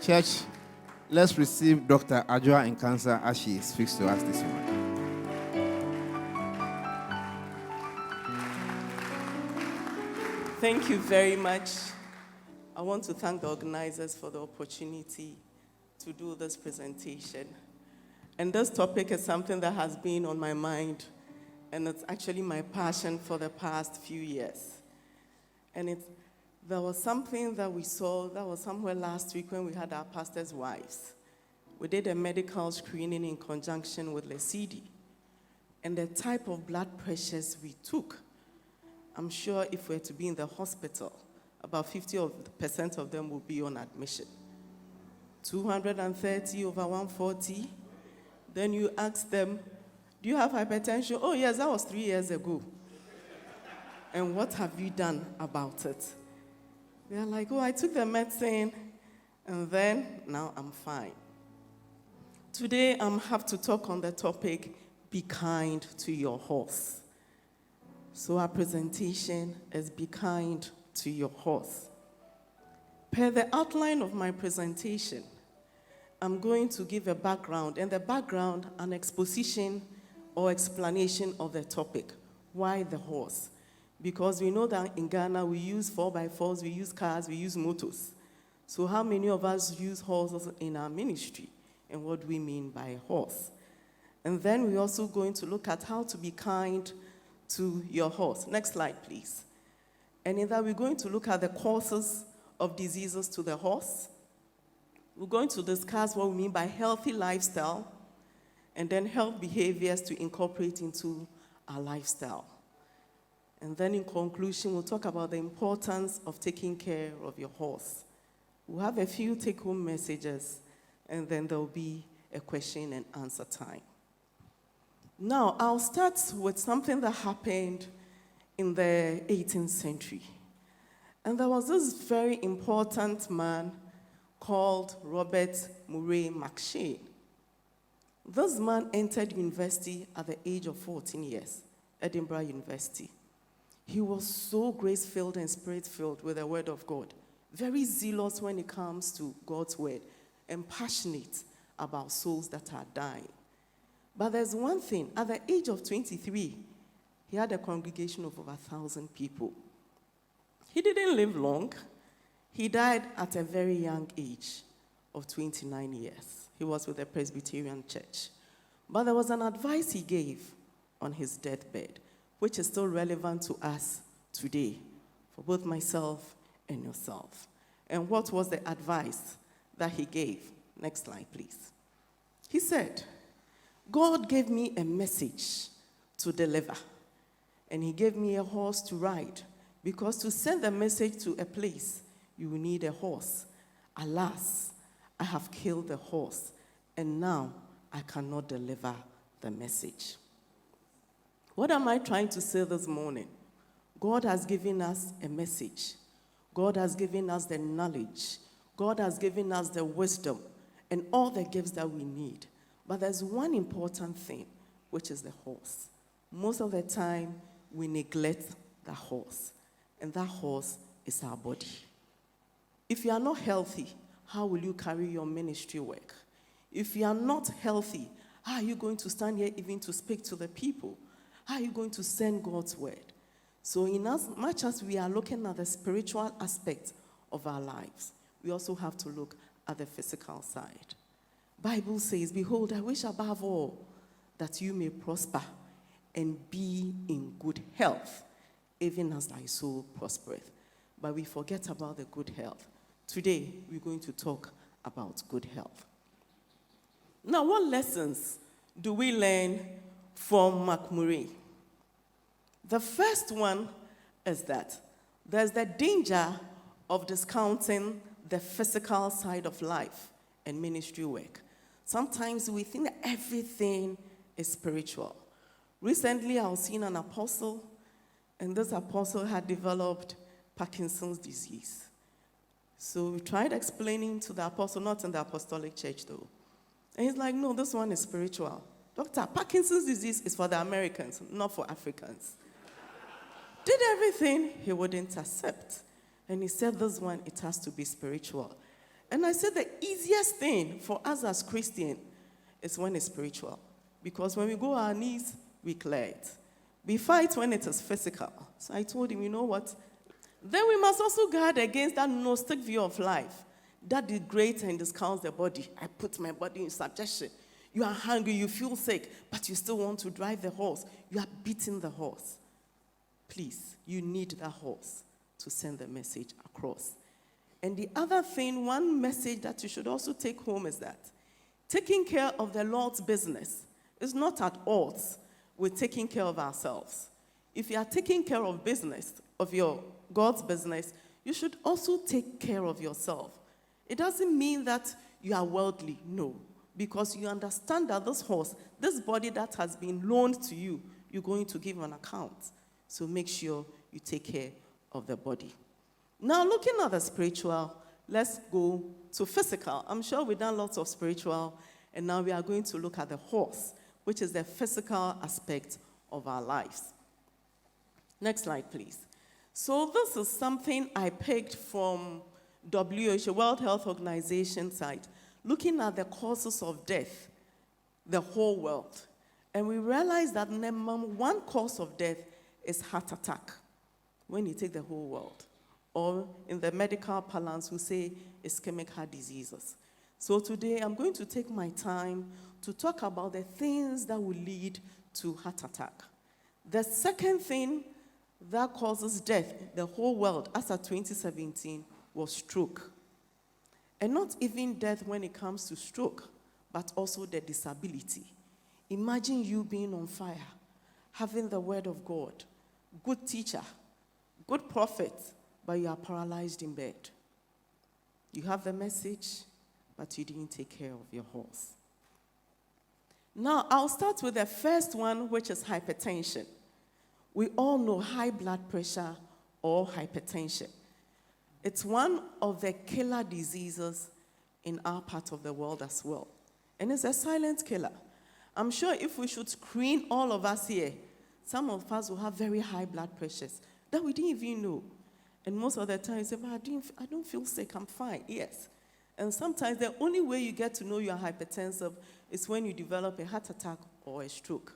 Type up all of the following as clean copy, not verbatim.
Church, let's receive Dr. ADWOA NKANSAH as she speaks to us this morning. Thank you very much. I want to thank the organizers for the opportunity to do this presentation. And this topic is something that has been on my mind, and it's actually my passion for the past few years. And there was something that we saw that was somewhere last week when we had our pastors' wives. We did a medical screening in conjunction with Lancets, and the type of blood pressures we took, I'm sure if we were to be in the hospital, about 50% of them will be on admission. 230 over 140. Then you ask them, do you have hypertension? Oh, yes, that was 3 years ago. And what have you done about it? They're like, oh, I took the medicine, and then now I'm fine. Today, I have to talk on the topic, be kind to your horse. So our presentation is be kind to your horse. Per the outline of my presentation, I'm going to give a background, and the background, an exposition or explanation of the topic. Why the horse? Because we know that in Ghana, we use 4x4s, we use cars, we use motors. So how many of us use horses in our ministry? And what do we mean by a horse? And then we're also going to look at how to be kind to your horse. Next slide, please. And in that, we're going to look at the causes of diseases to the horse. We're going to discuss what we mean by healthy lifestyle, and then health behaviors to incorporate into our lifestyle. And then in conclusion, we'll talk about the importance of taking care of your horse. We'll have a few take-home messages, and then there'll be a question and answer time. Now, I'll start with something that happened in the 18th century. And there was this very important man called Robert Murray Mcshane. This man entered university at the age of 14 years, Edinburgh University. He was so grace-filled and spirit-filled with the word of God, very zealous when it comes to God's word, and passionate about souls that are dying. But there's one thing, at the age of 23, he had a congregation of over 1,000 people. He didn't live long. He died at a very young age of 29 years. He was with the Presbyterian Church. But there was an advice he gave on his deathbed, which is still relevant to us today, for both myself and yourself. And what was the advice that he gave? Next slide, please. He said, God gave me a message to deliver, and he gave me a horse to ride, because to send the message to a place, you will need a horse. Alas, I have killed the horse, and now I cannot deliver the message. What am I trying to say this morning? God has given us a message. God has given us the knowledge. God has given us the wisdom and all the gifts that we need. But there's one important thing, which is the horse. Most of the time, we neglect the horse, and that horse is our body. If you are not healthy, how will you carry your ministry work? If you are not healthy, how are you going to stand here even to speak to the people? How are you going to send God's word? So in as much as we are looking at the spiritual aspect of our lives, we also have to look at the physical side. Bible says, behold, I wish above all that you may prosper and be in good health, even as thy soul prospereth. But we forget about the good health. Today, we're going to talk about good health. Now, what lessons do we learn from McMurray? The first one is that there's the danger of discounting the physical side of life and ministry work. Sometimes we think that everything is spiritual. Recently, I was seeing an apostle, and this apostle had developed Parkinson's disease. So we tried explaining to the apostle, not in the apostolic church though. And he's like, no, this one is spiritual. Doctor, Parkinson's disease is for the Americans, not for Africans. Did everything he wouldn't accept. And he said, this one, it has to be spiritual. And I said the easiest thing for us as Christians is when it's spiritual. Because when we go on our knees, we clear it. We fight when it is physical. So I told him, you know what? Then we must also guard against that Gnostic view of life that degrades and discounts the body. I put my body in subjection. You are hungry, you feel sick, but you still want to drive the horse. You are beating the horse. Please, you need that horse to send the message across. And the other thing, one message that you should also take home is that taking care of the Lord's business is not at odds with taking care of ourselves. If you are taking care of business, of your God's business, you should also take care of yourself. It doesn't mean that you are worldly, no. Because you understand that this horse, this body that has been loaned to you, you're going to give an account. So make sure you take care of the body. Now, looking at the spiritual, let's go to physical. I'm sure we've done lots of spiritual, and now we are going to look at the horse, which is the physical aspect of our lives. Next slide, please. So this is something I picked from WHO, World Health Organization site, looking at the causes of death, the whole world. And we realized that number one cause of death is heart attack, when you take the whole world. Or in the medical parlance, we say ischemic heart diseases. So today, I'm going to take my time to talk about the things that will lead to heart attack. The second thing that causes death, the whole world, as of 2017, was stroke. And not even death when it comes to stroke, but also the disability. Imagine you being on fire, having the word of God, good teacher, good prophet, but you are paralyzed in bed. You have the message, but you didn't take care of your horse. Now, I'll start with the first one, which is hypertension. We all know high blood pressure or hypertension. It's one of the killer diseases in our part of the world as well. And it's a silent killer. I'm sure if we should screen all of us here, some of us will have very high blood pressures that we didn't even know. And most of the time you say, but I don't feel sick, I'm fine. Yes. And sometimes the only way you get to know you are hypertensive is when you develop a heart attack or a stroke.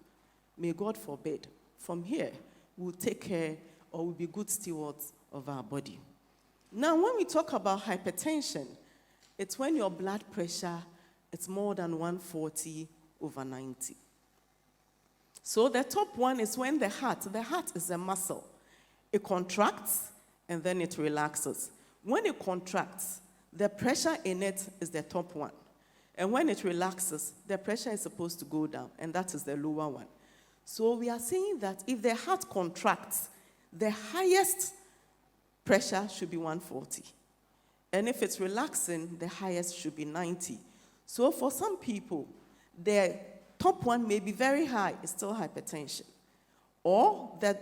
May God forbid. From here, we'll take care or we'll be good stewards of our body. Now, when we talk about hypertension, it's when your blood pressure is more than 140/90. So the top one is when the heart is a muscle. It contracts and then it relaxes. When it contracts, the pressure in it is the top one. And when it relaxes, the pressure is supposed to go down, and that is the lower one. So we are saying that if the heart contracts, the highest pressure should be 140. And if it's relaxing, the highest should be 90. So for some people, the top one may be very high, it's still hypertension. Or the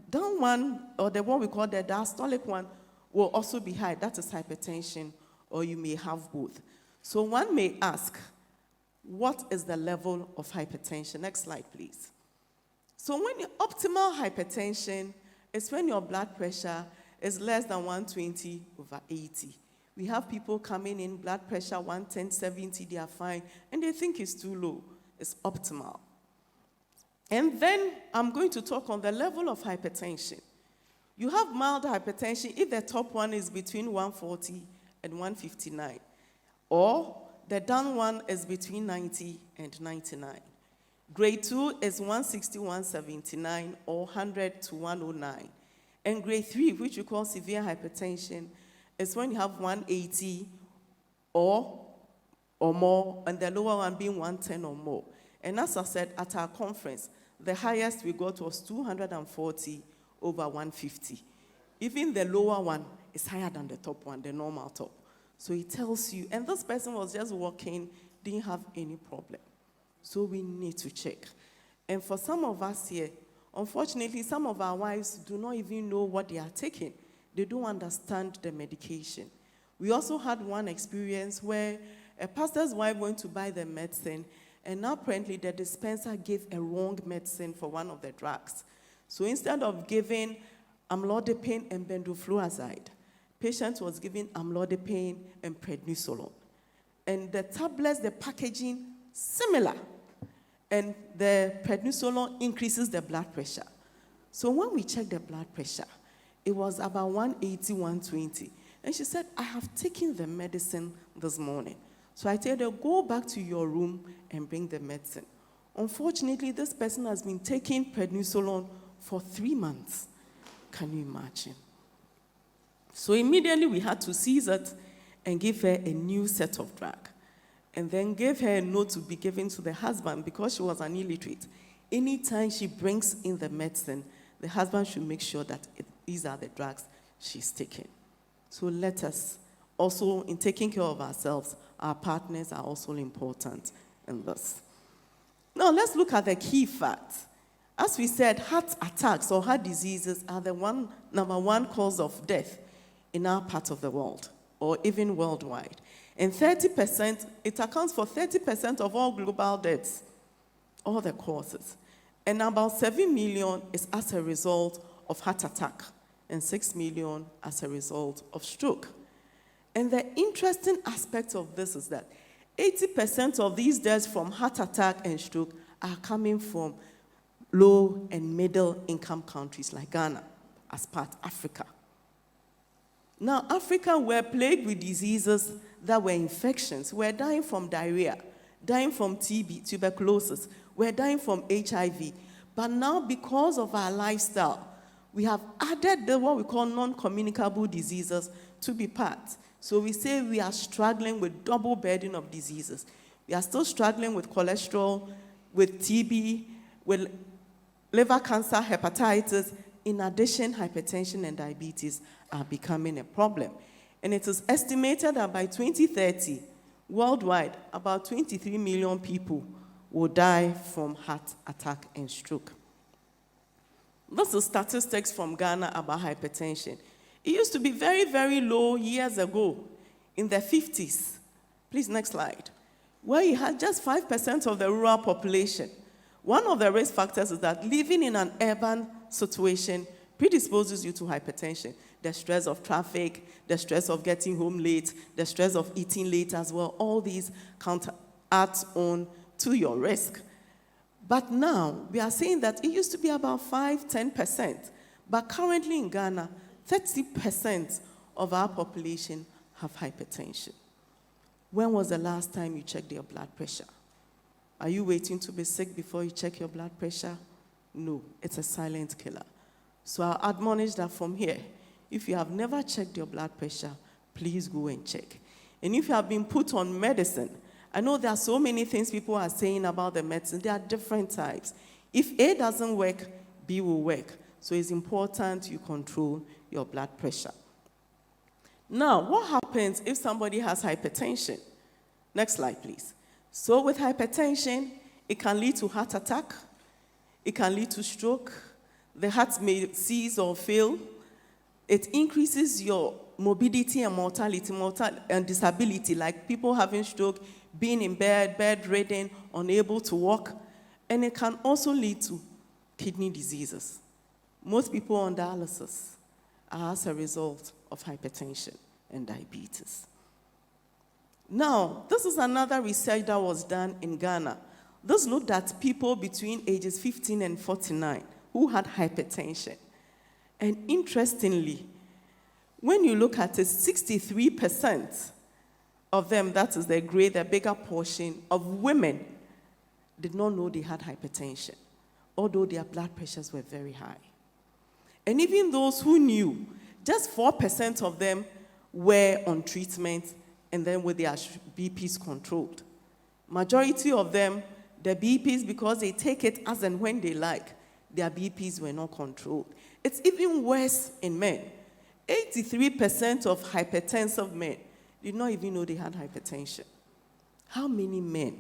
down one, or the one we call the diastolic one, will also be high, that is hypertension, or you may have both. So one may ask, what is the level of hypertension? Next slide, please. So when your optimal hypertension is when your blood pressure is less than 120/80. We have people coming in, blood pressure 110/70, they are fine, and they think it's too low. It's optimal. And then I'm going to talk on the level of hypertension. You have mild hypertension if the top one is between 140 and 159, or the down one is between 90 and 99. Grade 2 is 160/179 or 100/109. And grade 3, which we call severe hypertension, is when you have 180 or more, and the lower one being 110 or more. And as I said at our conference, the highest we got was 240/150. Even the lower one is higher than the top one, the normal top. So it tells you, and this person was just walking, didn't have any problem. So we need to check. And for some of us here, unfortunately, some of our wives do not even know what they are taking. They don't understand the medication. We also had one experience where a pastor's wife went to buy the medicine, and apparently the dispenser gave a wrong medicine for one of the drugs. So instead of giving amlodipine and bendofluazide, Patient was given amlodipine and prednisolone. And the tablets, the packaging, similar. And the prednisolone increases the blood pressure. So when we checked the blood pressure, it was about 180, 120. And she said, I have taken the medicine this morning. So I told her, go back to your room and bring the medicine. Unfortunately, this person has been taking prednisolone for 3 months. Can you imagine? So immediately we had to seize it and give her a new set of drug. And then gave her a note to be given to the husband because she was an illiterate. Anytime she brings in the medicine, the husband should make sure that these are the drugs she's taking. So let us also, in taking care of ourselves, our partners are also important in this. Now let's look at the key facts. As we said, heart attacks or heart diseases are the number one cause of death in our part of the world, or even worldwide. And 30%, it accounts for 30% of all global deaths, all the causes. And about 7 million is as a result of heart attack, and 6 million as a result of stroke. And the interesting aspect of this is that 80% of these deaths from heart attack and stroke are coming from low and middle income countries like Ghana, as part of Africa. Now, Africa were plagued with diseases that were infections. We're dying from diarrhea, dying from TB, tuberculosis. We're dying from HIV. But now, because of our lifestyle, we have added what we call non-communicable diseases to be part. So we say we are struggling with double burden of diseases. We are still struggling with cholesterol, with TB, with liver cancer, hepatitis. In addition, hypertension and diabetes are becoming a problem. And it is estimated that by 2030, worldwide, about 23 million people will die from heart attack and stroke. This is statistics from Ghana about hypertension. It used to be very, very low years ago, in the 50s. Please, next slide. Where you had just 5% of the rural population. One of the risk factors is that living in an urban situation predisposes you to hypertension. The stress of traffic, the stress of getting home late, the stress of eating late as well. All these adds on to your risk. But now, we are saying that it used to be about 5-10%. But currently in Ghana, 30% of our population have hypertension. When was the last time you checked your blood pressure? Are you waiting to be sick before you check your blood pressure? No, it's a silent killer. So I'll admonish that from here, if you have never checked your blood pressure, please go and check. And if you have been put on medicine, I know there are so many things people are saying about the medicine. There are different types. If A doesn't work, B will work. So it's important you control your blood pressure. Now, what happens if somebody has hypertension? Next slide, please. So with hypertension, it can lead to heart attack. It can lead to stroke. The heart may cease or fail. It increases your morbidity and mortality and disability, like people having stroke, being in bed, bedridden, unable to walk. And it can also lead to kidney diseases. Most people on dialysis are as a result of hypertension and diabetes. Now, this is another research that was done in Ghana. This looked at people between ages 15 and 49 who had hypertension. And interestingly, when you look at it, 63% of them, that is the bigger portion of women, did not know they had hypertension, although their blood pressures were very high. And even those who knew, just 4% of them were on treatment and then with their BPs controlled. Majority of them, the BPs, because they take it as and when they like, their BPs were not controlled. It's even worse in men. 83% of hypertensive men did not even know they had hypertension. How many men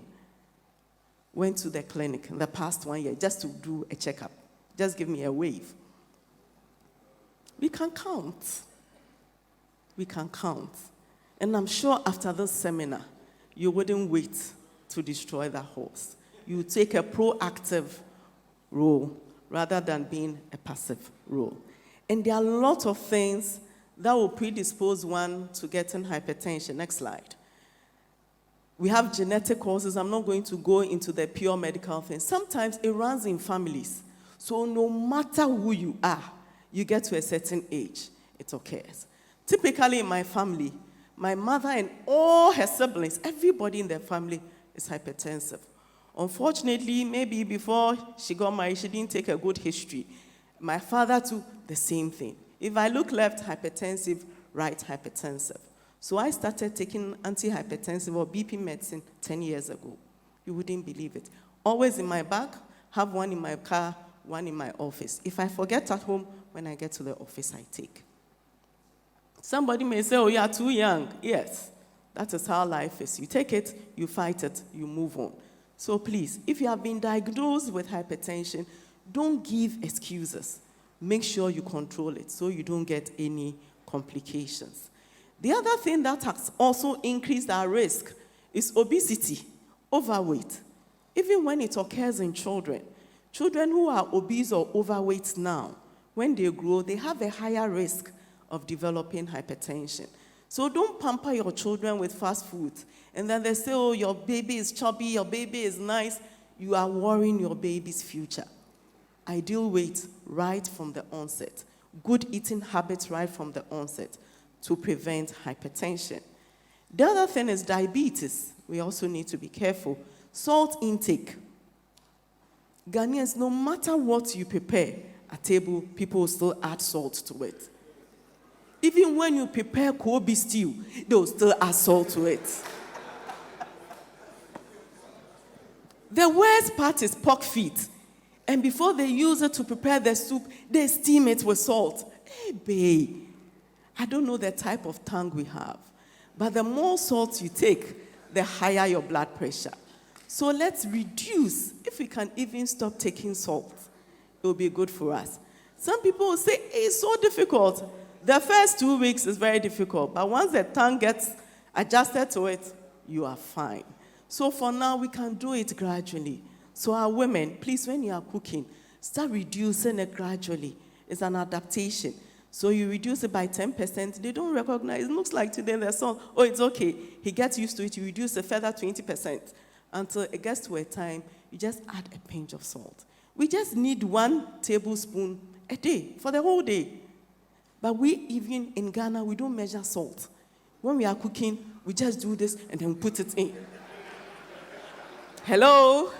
went to the clinic in the past 1 year just to do a checkup? Just give me a wave. We can count. We can count. And I'm sure after this seminar, you wouldn't wait to destroy that horse. You take a proactive role rather than being a passive role. And there are a lot of things that will predispose one to getting hypertension. Next slide. We have genetic causes. I'm not going to go into the pure medical thing. Sometimes it runs in families. So no matter who you are, you get to a certain age, it occurs. Typically in my family, my mother and all her siblings, everybody in their family is hypertensive. Unfortunately, maybe before she got married, she didn't take a good history. My father too, the same thing. If I look left, hypertensive, right, hypertensive. So I started taking antihypertensive or BP medicine 10 years ago. You wouldn't believe it. Always in my bag, have one in my car, one in my office. If I forget at home, when I get to the office, I take. Somebody may say, oh, you are too young. Yes, that is how life is. You take it, you fight it, you move on. So please, if you have been diagnosed with hypertension, don't give excuses. Make sure you control it so you don't get any complications. The other thing that has also increased our risk is obesity, overweight. Even when it occurs in children who are obese or overweight now, when they grow, they have a higher risk of developing hypertension. So don't pamper your children with fast food. And then they say, oh, your baby is chubby, your baby is nice. You are worrying your baby's future. Ideal weight right from the onset. Good eating habits right from the onset to prevent hypertension. The other thing is diabetes. We also need to be careful. Salt intake. Ghanaians, no matter what you prepare at table, people will still add salt to it. Even when you prepare Kobe stew, they will still add salt to it. The worst part is pork feet. And before they use it to prepare the soup, they steam it with salt. Hey, babe. I don't know the type of tongue we have, but the more salt you take, the higher your blood pressure. So let's reduce. If we can even stop taking salt, it will be good for us. Some people will say, it's so difficult. The first 2 weeks is very difficult, but once the tongue gets adjusted to it, you are fine. So for now, we can do it gradually. So our women, please, when you are cooking, start reducing it gradually. It's an adaptation. So you reduce it by 10%. They don't recognize. It looks like today they're so, oh, it's okay. He gets used to it. You reduce a further 20% until it gets to a time, you just add a pinch of salt. We just need 1 tablespoon a day for the whole day. But we, even in Ghana, we don't measure salt. When we are cooking, we just do this and then we put it in. Hello?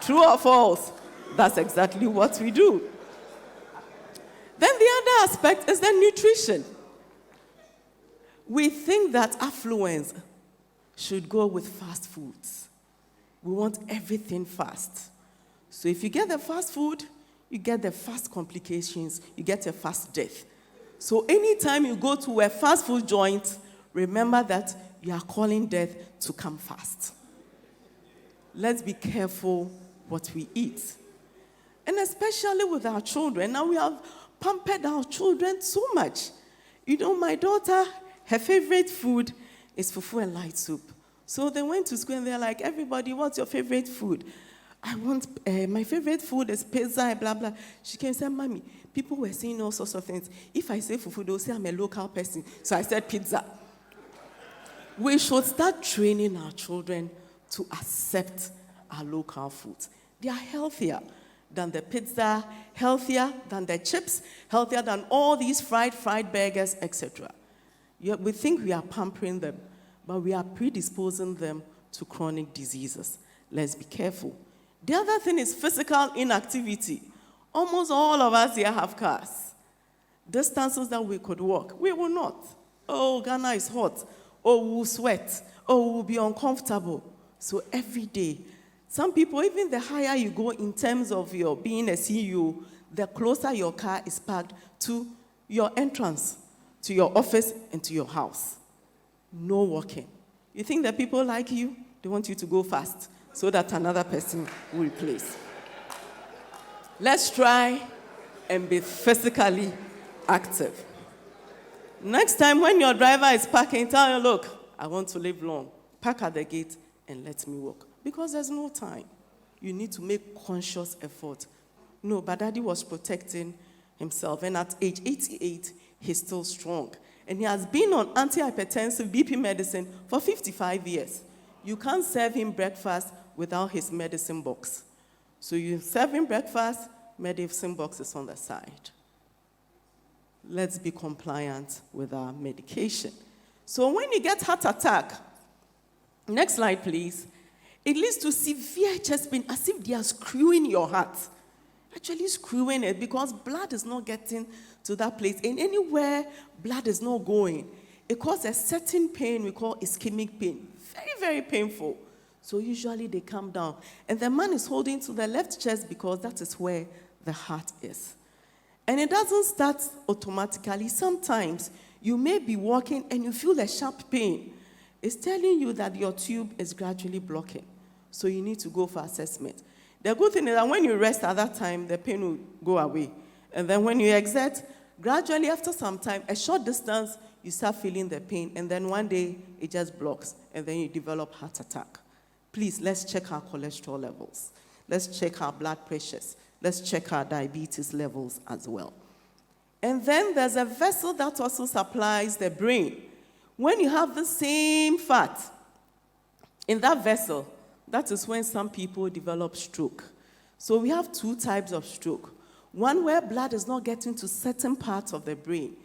True or false? That's exactly what we do. Then the other aspect is the nutrition. We think that affluence should go with fast foods. We want everything fast. So if you get the fast food, you get the fast complications, you get a fast death. So anytime you go to a fast food joint, remember that you are calling death to come fast. Let's be careful what we eat. And especially with our children. Now we have pampered our children so much. You know, my daughter, her favorite food is fufu and light soup. So they went to school and they're like, everybody, what's your favorite food? I want, my favorite food is pizza and blah, blah. She came and said, Mommy, people were saying all sorts of things. If I say fufu, they'll say I'm a local person. So I said pizza. We should start training our children to accept our local foods. They are healthier than the pizza, healthier than the chips, healthier than all these fried burgers, etc. We think we are pampering them, but we are predisposing them to chronic diseases. Let's be careful. The other thing is physical inactivity. Almost all of us here have cars. Distances that we could walk, we will not. Oh, Ghana is hot. Oh, we'll sweat. Oh, we'll be uncomfortable. So every day, some people, even the higher you go in terms of your being a CEO, the closer your car is parked to your entrance, to your office, and to your house. No walking. You think that people like you? They want you to go fast so that another person will replace. Let's try and be physically active. Next time when your driver is parking, tell him, look, I want to live long. Park at the gate and let me walk. Because there's no time. You need to make conscious effort. No, but Daddy was protecting himself. And at age 88, he's still strong. and he has been on antihypertensive BP medicine for 55 years. You can't serve him breakfast without his medicine box. So you serve him breakfast, medicine box is on the side. Let's be compliant with our medication. So when you get heart attack, next slide, please, it leads to severe chest pain, as if they are screwing your heart. Actually screwing it, because blood is not getting to that place. And anywhere blood is not going, it causes a certain pain we call ischemic pain. Very, very painful. So usually they come down. And the man is holding to the left chest because that is where the heart is. And it doesn't start automatically. Sometimes you may be walking and you feel a sharp pain. It's telling you that your tube is gradually blocking. So you need to go for assessment. The good thing is that when you rest at that time, the pain will go away. And then when you exert, gradually after some time, a short distance, you start feeling the pain. And then one day, it just blocks. And then you develop heart attack. Please, let's check our cholesterol levels. Let's check our blood pressures. Let's check our diabetes levels as well. And then there's a vessel that also supplies the brain. When you have the same fat in that vessel, that is when some people develop stroke. So we have two types of stroke. One where blood is not getting to certain parts of the brain.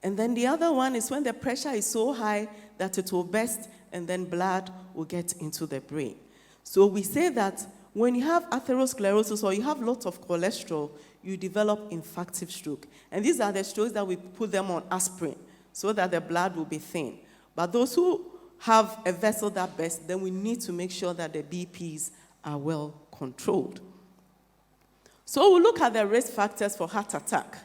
And then the other one is when the pressure is so high that it will burst and then blood will get into the brain. So we say that when you have atherosclerosis or you have lots of cholesterol, you develop infarctive stroke. And these are the strokes that we put them on aspirin so that the blood will be thin. But those who have a vessel that bursts, then we need to make sure that the BPs are well controlled. So we'll look at the risk factors for heart attack.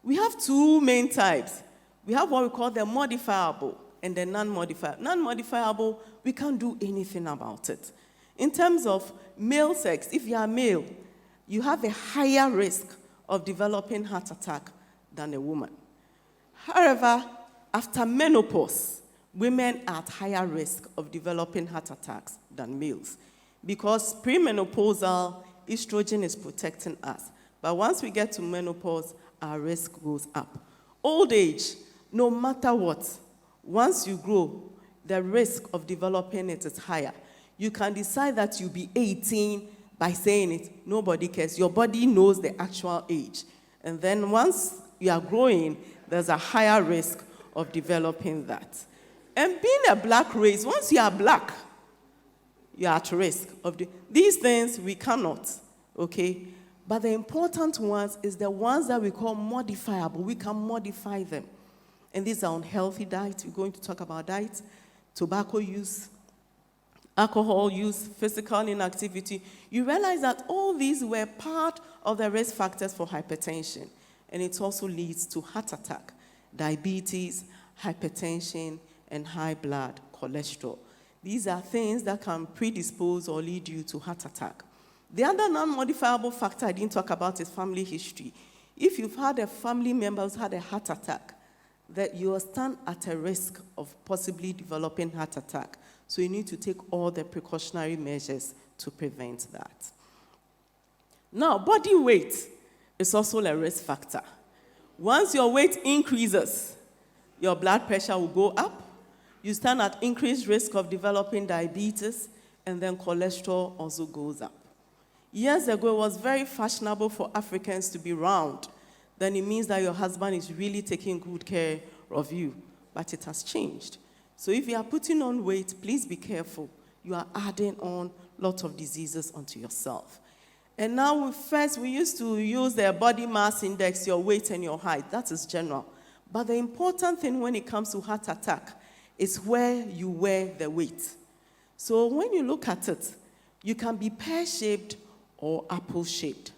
We have two main types. We have what we call the modifiable and the non-modifiable. Non-modifiable, we can't do anything about it. In terms of male sex, if you are male, you have a higher risk of developing heart attack than a woman. However, after menopause, women are at higher risk of developing heart attacks than males because premenopausal estrogen is protecting us. But once we get to menopause, our risk goes up. Old age, no matter what, once you grow, the risk of developing it is higher. You can decide that you'll be 18 by saying it. Nobody cares. Your body knows the actual age. And then once you are growing, there's a higher risk of developing that. And being a black race, once you are black, you are at risk of these things we cannot, okay? But the important ones is the ones that we call modifiable. We can modify them. And these are unhealthy diets. We're going to talk about diets, tobacco use, alcohol use, physical inactivity. You realize that all these were part of the risk factors for hypertension. And it also leads to heart attack, diabetes, hypertension, and high blood cholesterol. These are things that can predispose or lead you to heart attack. The other non-modifiable factor I didn't talk about is family history. If you've had a family member who's had a heart attack, that you stand at a risk of possibly developing heart attack. So you need to take all the precautionary measures to prevent that. Now, body weight is also a risk factor. Once your weight increases, your blood pressure will go up. You stand at increased risk of developing diabetes, and then cholesterol also goes up. Years ago, it was very fashionable for Africans to be round. Then it means that your husband is really taking good care of you. But it has changed. So if you are putting on weight, please be careful. You are adding on lots of diseases onto yourself. And now, we used to use the body mass index, your weight and your height. That is general. But the important thing when it comes to heart attack is where you wear the weight. So when you look at it, you can be pear-shaped or apple-shaped.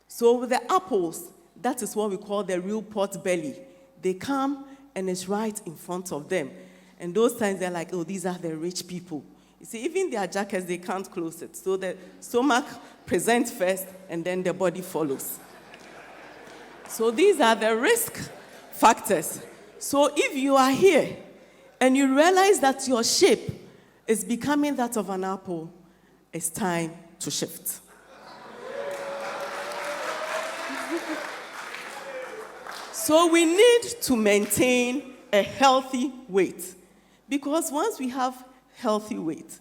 So with the apples, that is what we call the real pot belly. They come and it's right in front of them. And those times they're like, oh, these are the rich people. You see, even their jackets, they can't close it. So the stomach presents first and then the body follows. So these are the risk factors. So if you are here and you realize that your shape is becoming that of an apple, it's time to shift. So we need to maintain a healthy weight. Because once we have healthy weight,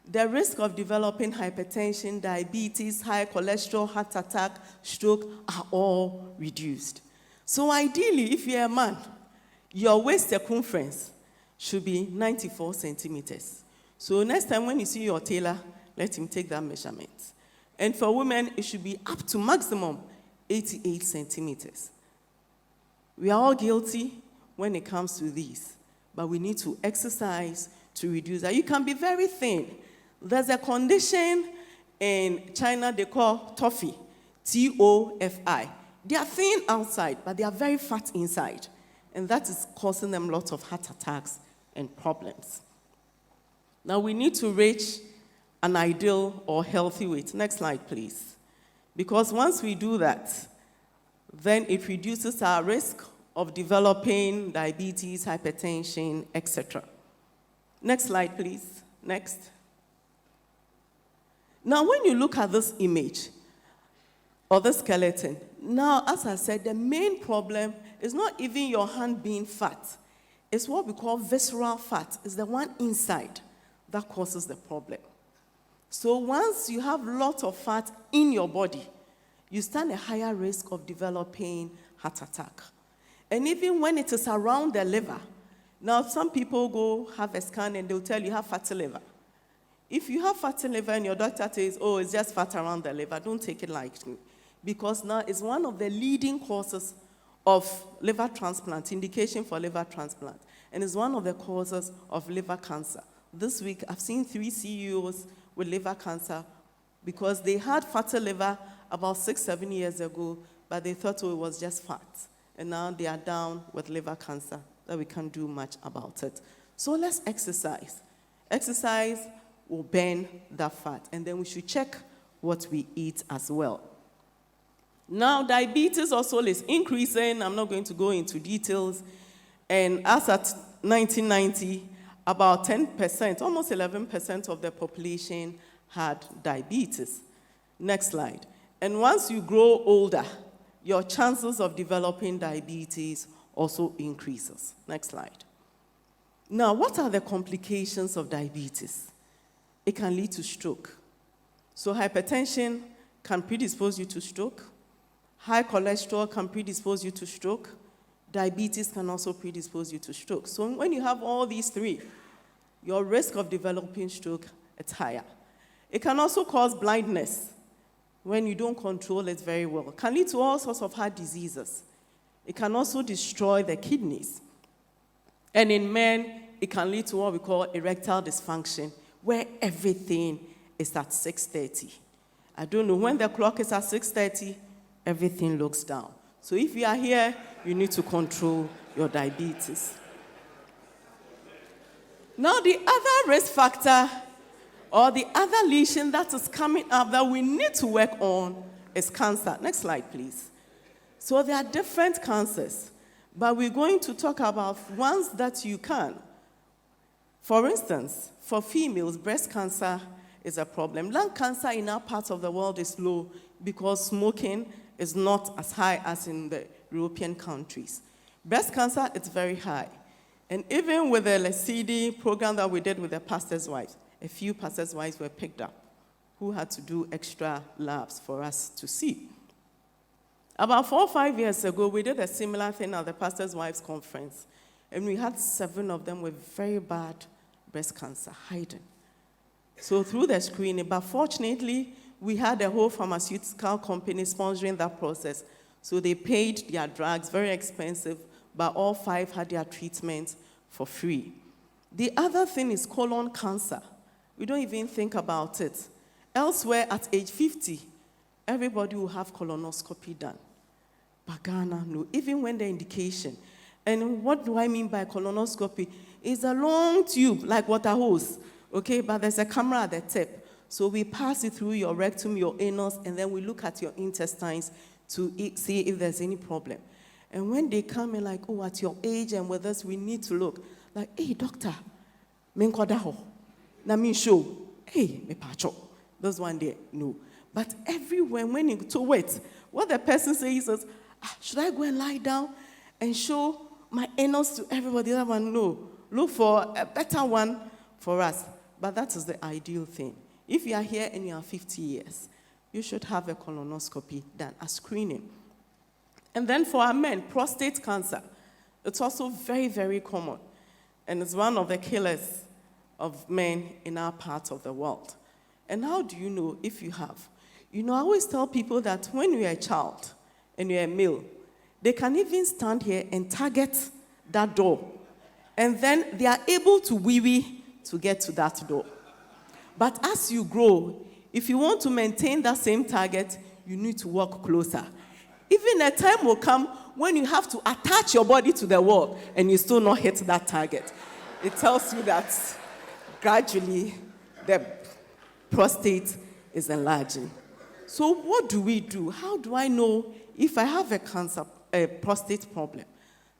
the risk of developing hypertension, diabetes, high cholesterol, heart attack, stroke are all reduced. So ideally, if you're a man, your waist circumference should be 94 centimeters. So next time when you see your tailor, let him take that measurement. And for women, it should be up to maximum 88 centimeters. We are all guilty when it comes to these, but we need to exercise to reduce that. You can be very thin. There's a condition in China they call TOFI, TOFI. They are thin outside, but they are very fat inside. And that is causing them lots of heart attacks and problems. Now we need to reach an ideal or healthy weight. Next slide, please. Because once we do that, then it reduces our risk of developing diabetes, hypertension, etc. Next slide, please. Next. Now, when you look at this image, or the skeleton, now, as I said, the main problem is not even your hand being fat. It's what we call visceral fat. It's the one inside that causes the problem. So once you have lots of fat in your body, you stand a higher risk of developing heart attack. And even when it is around the liver, now some people go have a scan and they'll tell you have fatty liver. If you have fatty liver and your doctor says, oh, it's just fat around the liver, don't take it lightly. Because now it's one of the leading causes of liver transplant, indication for liver transplant. And it's one of the causes of liver cancer. This week, I've seen 3 CEOs with liver cancer because they had fatty liver about 6-7 years ago, but they thought, oh, it was just fat. And now they are down with liver cancer, that we can't do much about it. So let's exercise. Exercise will burn that fat, and then we should check what we eat as well. Now, diabetes also is increasing. I'm not going to go into details. And as at 1990, about 10%, almost 11% of the population had diabetes. Next slide. And once you grow older, your chances of developing diabetes also increases. Next slide. Now, what are the complications of diabetes? It can lead to stroke. So hypertension can predispose you to stroke. High cholesterol can predispose you to stroke. Diabetes can also predispose you to stroke. So when you have all these three, your risk of developing stroke is higher. It can also cause blindness when you don't control it very well. It can lead to all sorts of heart diseases. It can also destroy the kidneys. And in men, it can lead to what we call erectile dysfunction, where everything is at 6:30. I don't know, when the clock is at 6:30, everything looks down. So if you are here, you need to control your diabetes. Now, the other risk factor or the other lesion that is coming up that we need to work on is cancer. Next slide, please. So there are different cancers, but we're going to talk about ones that you can. For instance, for females, breast cancer is a problem. Lung cancer in our part of the world is low because smoking is not as high as in the European countries. Breast cancer, it's very high. And even with the LCD program that we did with the pastor's wives, a few pastors' wives were picked up who had to do extra labs for us to see. About 4 or 5 years ago, we did a similar thing at the pastor's wives conference, and we had 7 of them with very bad breast cancer hiding. So through the screening, but fortunately, we had a whole pharmaceutical company sponsoring that process. So they paid their drugs, very expensive, but all 5 had their treatment for free. The other thing is colon cancer. We don't even think about it. Elsewhere, at age 50, everybody will have colonoscopy done. But Ghana, no, even when the indication. And what do I mean by colonoscopy? It's a long tube, like water hose, okay? But there's a camera at the tip. So we pass it through your rectum, your anus, and then we look at your intestines to see if there's any problem. And when they come in like, oh, at your age and with us, we need to look. Like, hey, doctor, menkodaho, na min show, hey, me pacho. Those one there, no. But everywhere, when you to wait, what the person says is, should I go and lie down and show my anus to everybody. That one, no. Look for a better one for us. But that is the ideal thing. If you are here and you are 50 years, you should have a colonoscopy done, a screening. And then for our men, prostate cancer. It's also very, very common. And it's one of the killers of men in our part of the world. And how do you know if you have? You know, I always tell people that when you're a child and you're a male, they can even stand here and target that door. And then they are able to wee-wee to get to that door. But as you grow, if you want to maintain that same target, you need to walk closer. Even a time will come when you have to attach your body to the wall and you still not hit that target. It tells you that gradually the prostate is enlarging. So what do we do? How do I know if I have a prostate problem?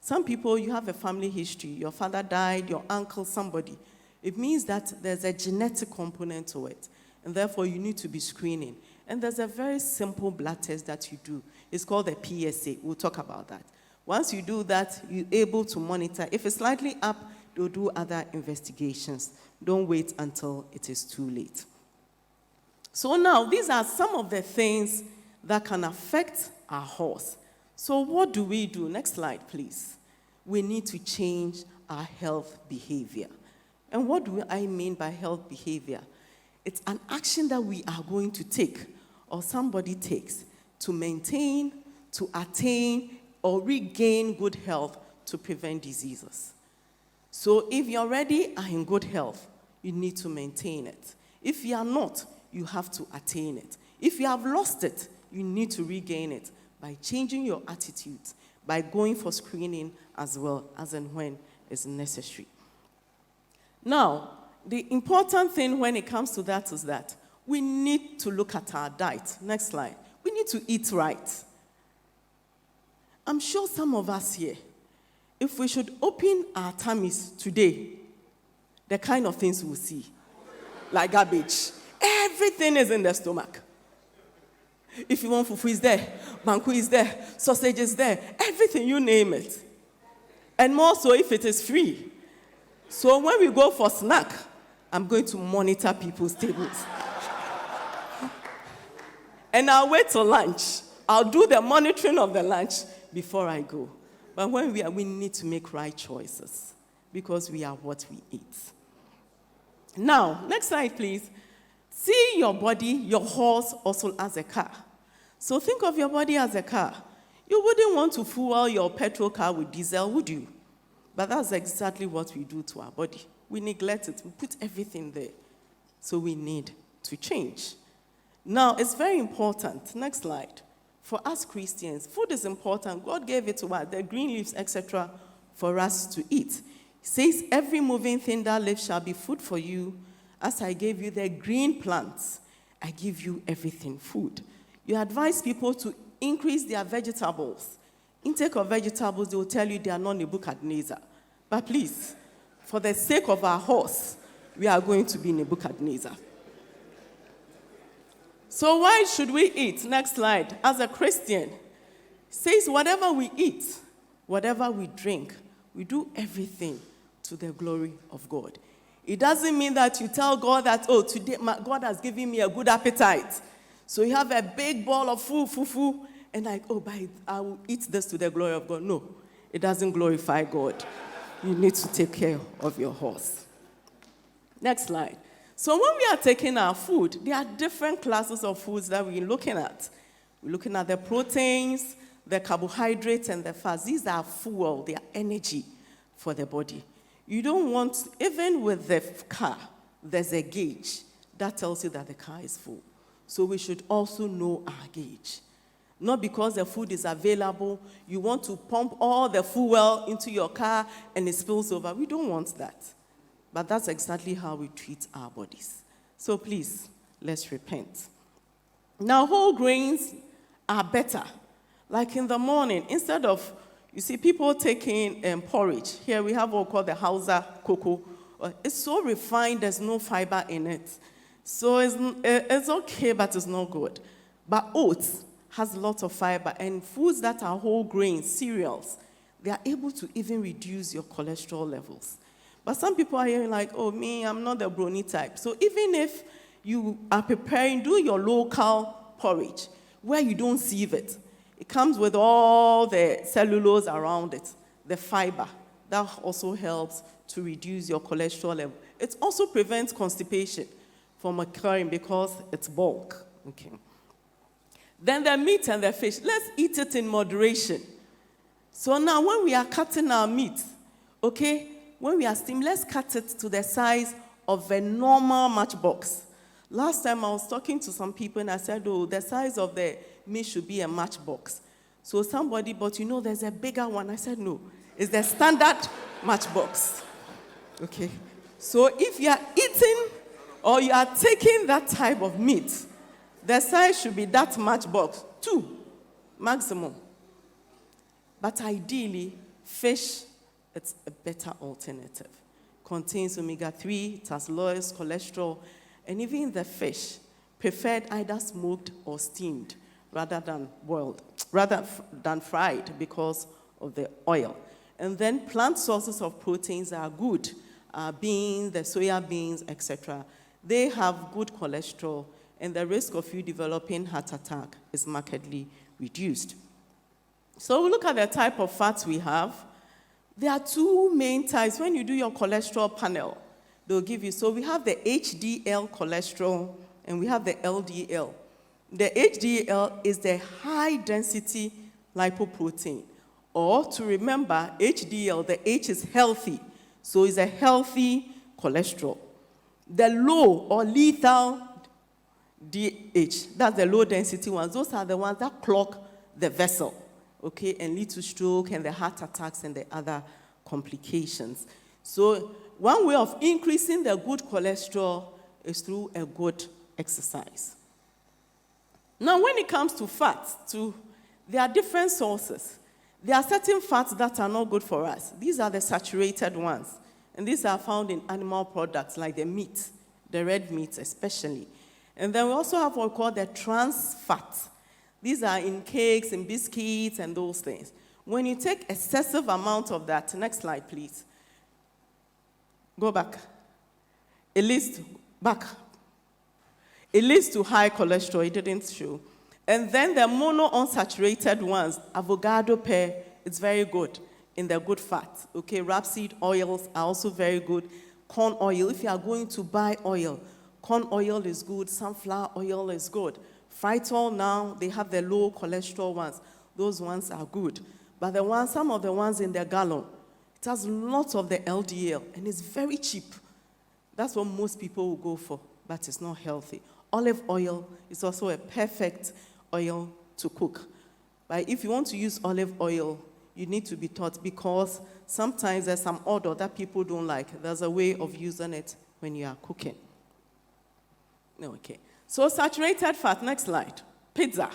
Some people, you have a family history. Your father died, your uncle, somebody. It means that there's a genetic component to it. And therefore, you need to be screening. And there's a very simple blood test that you do. It's called a PSA. We'll talk about that. Once you do that, you're able to monitor. If it's slightly up, they'll do other investigations. Don't wait until it is too late. So now, these are some of the things that can affect our horse. So what do we do? Next slide, please. We need to change our health behavior. And what do I mean by health behavior? It's an action that we are going to take, or somebody takes, to maintain, to attain, or regain good health to prevent diseases. So if you already are in good health, you need to maintain it. If you are not, you have to attain it. If you have lost it, you need to regain it by changing your attitude, by going for screening as well as and when is necessary. Now, the important thing when it comes to that is that we need to look at our diet. Next slide. We need to eat right. I'm sure some of us here, if we should open our tummies today, the kind of things we'll see, like garbage. Everything is in the stomach. If you want fufu is there, banku is there, sausage is there, everything, you name it. And more so if it is free. So when we go for snack, I'm going to monitor people's tables. And I'll wait till lunch. I'll do the monitoring of the lunch before I go. But when we need to make right choices because we are what we eat. Now, next slide, please. See your body, your horse, also as a car. So think of your body as a car. You wouldn't want to fuel your petrol car with diesel, would you? But that's exactly what we do to our body. We neglect it. We put everything there. So we need to change. Now, it's very important. Next slide. For us Christians, food is important. God gave it to us, the green leaves, etc., for us to eat. He says, every moving thing that lives shall be food for you. As I gave you the green plants, I give you everything, food. You advise people to increase their vegetables. Intake of vegetables, they will tell you they are not Nebuchadnezzar. But please, for the sake of our horse, we are going to be Nebuchadnezzar. So why should we eat? Next slide. As a Christian, it says whatever we eat, whatever we drink, we do everything to the glory of God. It doesn't mean that you tell God that, oh, today God has given me a good appetite. So you have a big bowl of food, and like, oh, I will eat this to the glory of God. No, it doesn't glorify God. You need to take care of your horse. Next slide. So when we are taking our food, there are different classes of foods that we're looking at. We're looking at the proteins, the carbohydrates, and the fats. These are fuel, they are energy for the body. You don't want, even with the car, there's a gauge that tells you that the car is full. So we should also know our gauge. Not because the food is available, you want to pump all the fuel into your car and it spills over. We don't want that. But that's exactly how we treat our bodies. So please, let's repent. Now, whole grains are better. Like in the morning, instead of, you see, people taking porridge. Here we have what we call the Hausa cocoa. It's so refined, there's no fiber in it. So it's okay, but it's not good. But oats has lots of fiber, and foods that are whole grains, cereals, they are able to even reduce your cholesterol levels. But some people are hearing like, oh, me, I'm not the brony type. So even if you are preparing, do your local porridge where you don't sieve it. It comes with all the cellulose around it, the fiber. That also helps to reduce your cholesterol level. It also prevents constipation from occurring because it's bulk. Okay. Then the meat and the fish, let's eat it in moderation. So now when we are cutting our meat, okay, when we are steaming, let's cut it to the size of a normal matchbox. Last time I was talking to some people and I said, oh, the size of the meat should be a matchbox. So somebody, but you know there's a bigger one. I said, no, it's the standard matchbox. Okay. So if you are eating or you are taking that type of meat, the size should be that matchbox, 2 maximum. But ideally, fish, it's a better alternative. Contains omega-3, it has lowest cholesterol, and even the fish, preferred either smoked or steamed rather than boiled, rather than fried because of the oil. And then plant sources of proteins are good. Beans, the soya beans, etc. They have good cholesterol, and the risk of you developing heart attack is markedly reduced. So we look at the type of fats we have. There are 2 main types. When you do your cholesterol panel, they'll give you, so we have the HDL cholesterol, and we have the LDL. The HDL is the high-density lipoprotein. Or, to remember, HDL, the H is healthy, so it's a healthy cholesterol. The low or lethal DH, that's the low-density ones. Those are the ones that clog the vessel, okay, and lead to stroke and the heart attacks and the other complications. So one way of increasing the good cholesterol is through a good exercise. Now, when it comes to fats, there are different sources. There are certain fats that are not good for us. These are the saturated ones. And these are found in animal products like the meat, the red meat especially. And then we also have what we call the trans fats. These are in cakes and biscuits and those things. When you take excessive amount of that, next slide please. Go back. It leads to high cholesterol, it didn't show. And then the monounsaturated ones, avocado pear, it's very good in the good fat. Okay, rapeseed oils are also very good. Corn oil, if you are going to buy oil, corn oil is good, sunflower oil is good. Fritol now, they have the low cholesterol ones. Those ones are good. But some of the ones in the gallon, it has lots of the LDL, and it's very cheap. That's what most people will go for, but it's not healthy. Olive oil is also a perfect oil to cook. But if you want to use olive oil, you need to be taught, because sometimes there's some odor that people don't like. There's a way of using it when you are cooking. Okay. So saturated fat, next slide. Pizza,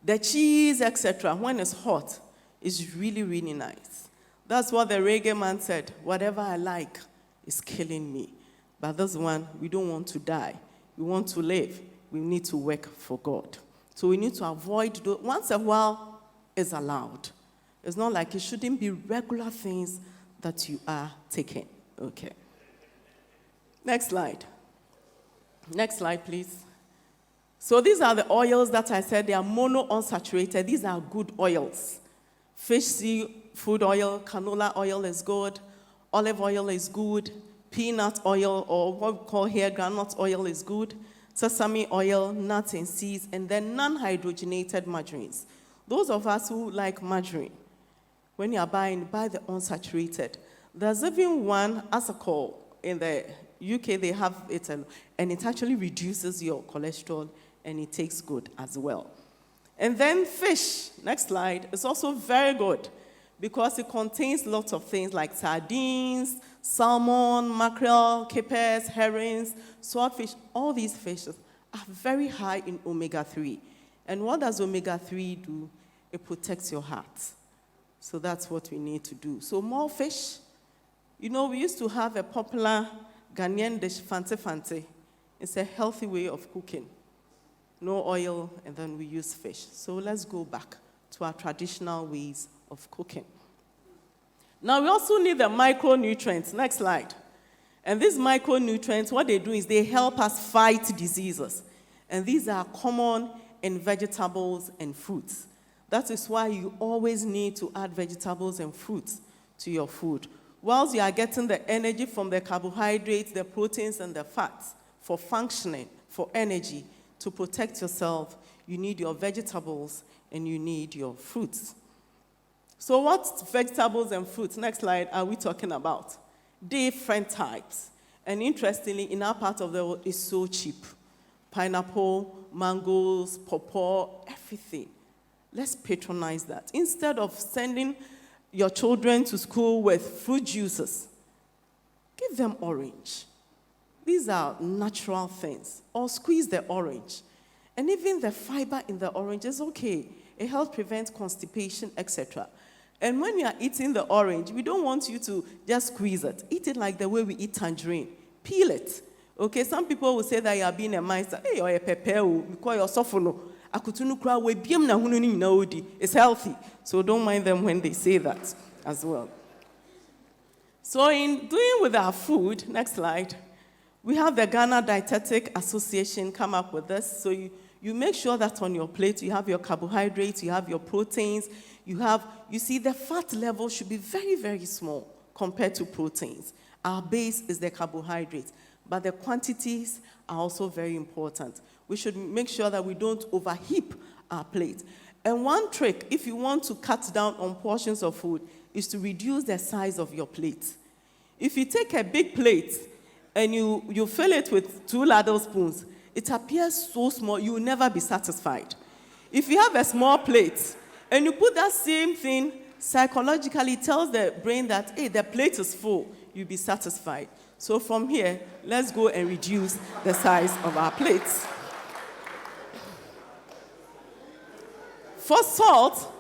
the cheese, etc. When it's hot, is really, really nice. That's what the reggae man said. Whatever I like is killing me. But this one, we don't want to die. We want to live. We need to work for God. So we need to avoid, once a while is allowed. It's not like it shouldn't be regular things that you are taking. Okay. Next slide. Next slide, please. So these are the oils that I said, they are monounsaturated. These are good oils. Fish seafood oil, canola oil is good. Olive oil is good. Peanut oil, or what we call here groundnut oil, is good. Sesame oil, nuts and seeds, and then non-hydrogenated margarines. Those of us who like margarine, when you are buying, buy the unsaturated. There's even one, Asacol, in the UK, they have it, and it actually reduces your cholesterol, and it tastes good as well. And then fish, next slide, is also very good because it contains lots of things like sardines, salmon, mackerel, capers, herrings, swordfish. All these fishes are very high in omega-3. And what does omega-3 do? It protects your heart. So that's what we need to do. So more fish. You know, we used to have a popular Ghanaian dish, fante fante. It's a healthy way of cooking. No oil, and then we use fish. So let's go back to our traditional ways of cooking. Now, we also need the micronutrients. Next slide. And these micronutrients, what they do is they help us fight diseases. And these are common in vegetables and fruits. That is why you always need to add vegetables and fruits to your food. Whilst you are getting the energy from the carbohydrates, the proteins, and the fats for functioning, for energy, to protect yourself, you need your vegetables and you need your fruits. So what vegetables and fruits, next slide, are we talking about? Different types. And interestingly, in our part of the world, it's so cheap. Pineapple, mangoes, pawpaw, everything. Let's patronize that. Instead of sending your children to school with fruit juices, give them orange. These are natural things. Or squeeze the orange. And even the fiber in the orange is okay. It helps prevent constipation, etc. And when you are eating the orange, we don't want you to just squeeze it. Eat it like the way we eat tangerine. Peel it. Okay, some people will say that you are being a mindset. Hey, you're a pepper, because you're sofono. It's healthy. So don't mind them when they say that as well. So in doing with our food, next slide, we have the Ghana Dietetic Association come up with this. So you make sure that on your plate you have your carbohydrates, you have your proteins, you see the fat level should be very, very small compared to proteins. Our base is the carbohydrates, but the quantities are also very important. We should make sure that we don't overheap our plate. And one trick, if you want to cut down on portions of food, is to reduce the size of your plate. If you take a big plate and you fill it with 2 ladle spoons, it appears so small, you will never be satisfied. If you have a small plate and you put that same thing, psychologically it tells the brain that, hey, the plate is full, you'll be satisfied. So from here, let's go and reduce the size of our plates. For salt,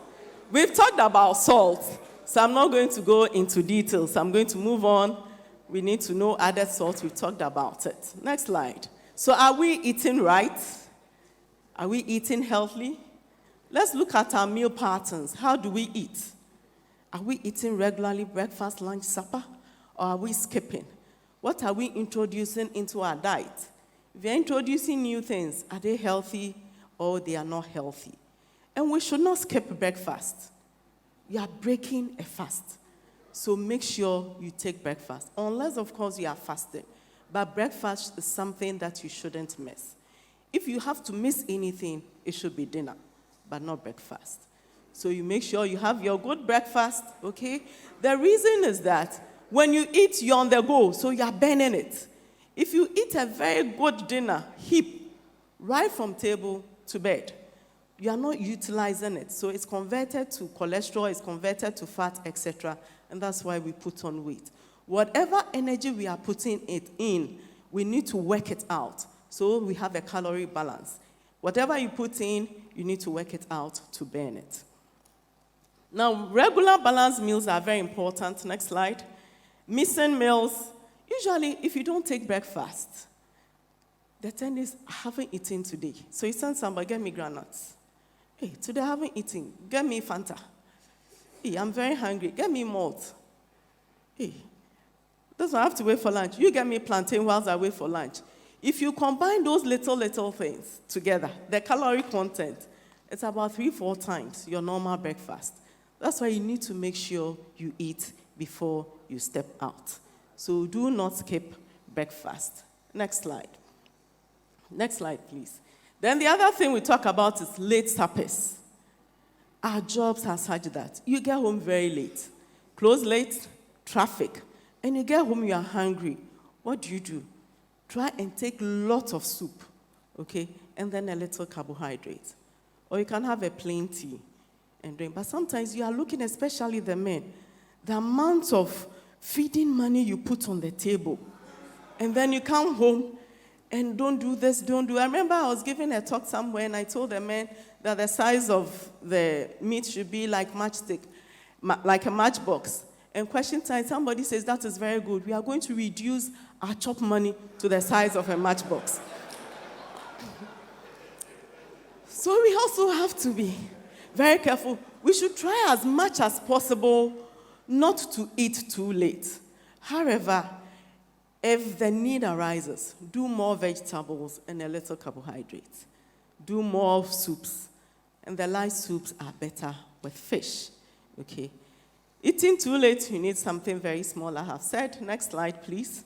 we've talked about salt, so I'm not going to go into details. I'm going to move on. We need to know added salt. We've talked about it. Next slide. So are we eating right? Are we eating healthily? Let's look at our meal patterns. How do we eat? Are we eating regularly, breakfast, lunch, supper? Or are we skipping? What are we introducing into our diet? If you're introducing new things, are they healthy or they are not healthy? And we should not skip breakfast. You are breaking a fast. So make sure you take breakfast, unless, of course, you are fasting. But breakfast is something that you shouldn't miss. If you have to miss anything, it should be dinner, but not breakfast. So you make sure you have your good breakfast, okay? The reason is that when you eat, you're on the go, so you're burning it. If you eat a very good dinner, heap, right from table to bed, you are not utilizing it. So it's converted to cholesterol, it's converted to fat, etc. And that's why we put on weight. Whatever energy we are putting it in, we need to work it out. So we have a calorie balance. Whatever you put in, you need to work it out to burn it. Now, regular balanced meals are very important. Next slide. Missing meals. Usually, if you don't take breakfast, the thing is, I haven't eaten today. So you send somebody, get me granuts. Hey, today I haven't eaten. Get me Fanta. Hey, I'm very hungry. Get me malt. Hey, this one I have to wait for lunch. You get me plantain whilst I wait for lunch. If you combine those little things together, the calorie content, it's about 3-4 times your normal breakfast. That's why you need to make sure you eat before you step out. So do not skip breakfast. Next slide. Next slide, please. Then the other thing we talk about is late suppers. Our jobs are such that you get home very late, close late, traffic, and you get home, you are hungry. What do? Try and take lots of soup, okay, and then a little carbohydrate. Or you can have a plain tea and drink. But sometimes you are looking, especially the men, the amount of feeding money you put on the table, and then you come home and don't do this, don't do. I remember I was giving a talk somewhere, and I told the men that the size of the meat should be like matchstick, like a matchbox. And question time, somebody says, that is very good. We are going to reduce our chop money to the size of a matchbox. So we also have to be very careful. We should try as much as possible not to eat too late. However, if the need arises, do more vegetables and a little carbohydrates. Do more soups, and the light soups are better with fish, okay? Eating too late, you need something very small, I have said. Next slide, please.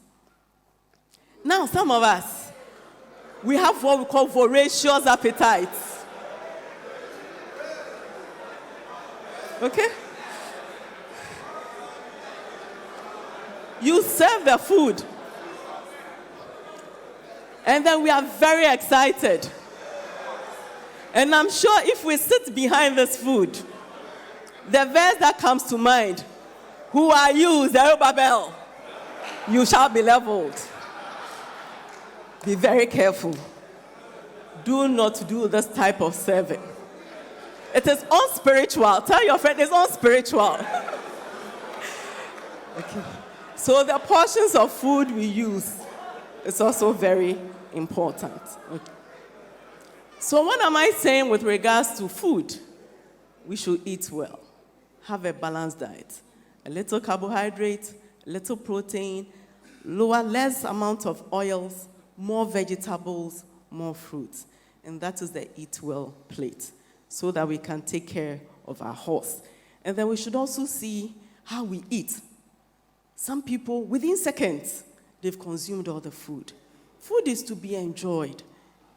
Now, some of us, we have what we call voracious appetites. Okay? You serve the food, and then we are very excited. And I'm sure if we sit behind this food, the verse that comes to mind, who are you, Zerubbabel? You shall be leveled. Be very careful. Do not do this type of serving. It is unspiritual. Tell your friend it's unspiritual. Okay. So the portions of food we use is also very important. Okay. So what am I saying with regards to food? We should eat well. Have a balanced diet. A little carbohydrate, a little protein, less amount of oils, more vegetables, more fruits. And that is the eat well plate, so that we can take care of our horse. And then we should also see how we eat. Some people, within seconds, they've consumed all the food. Food is to be enjoyed.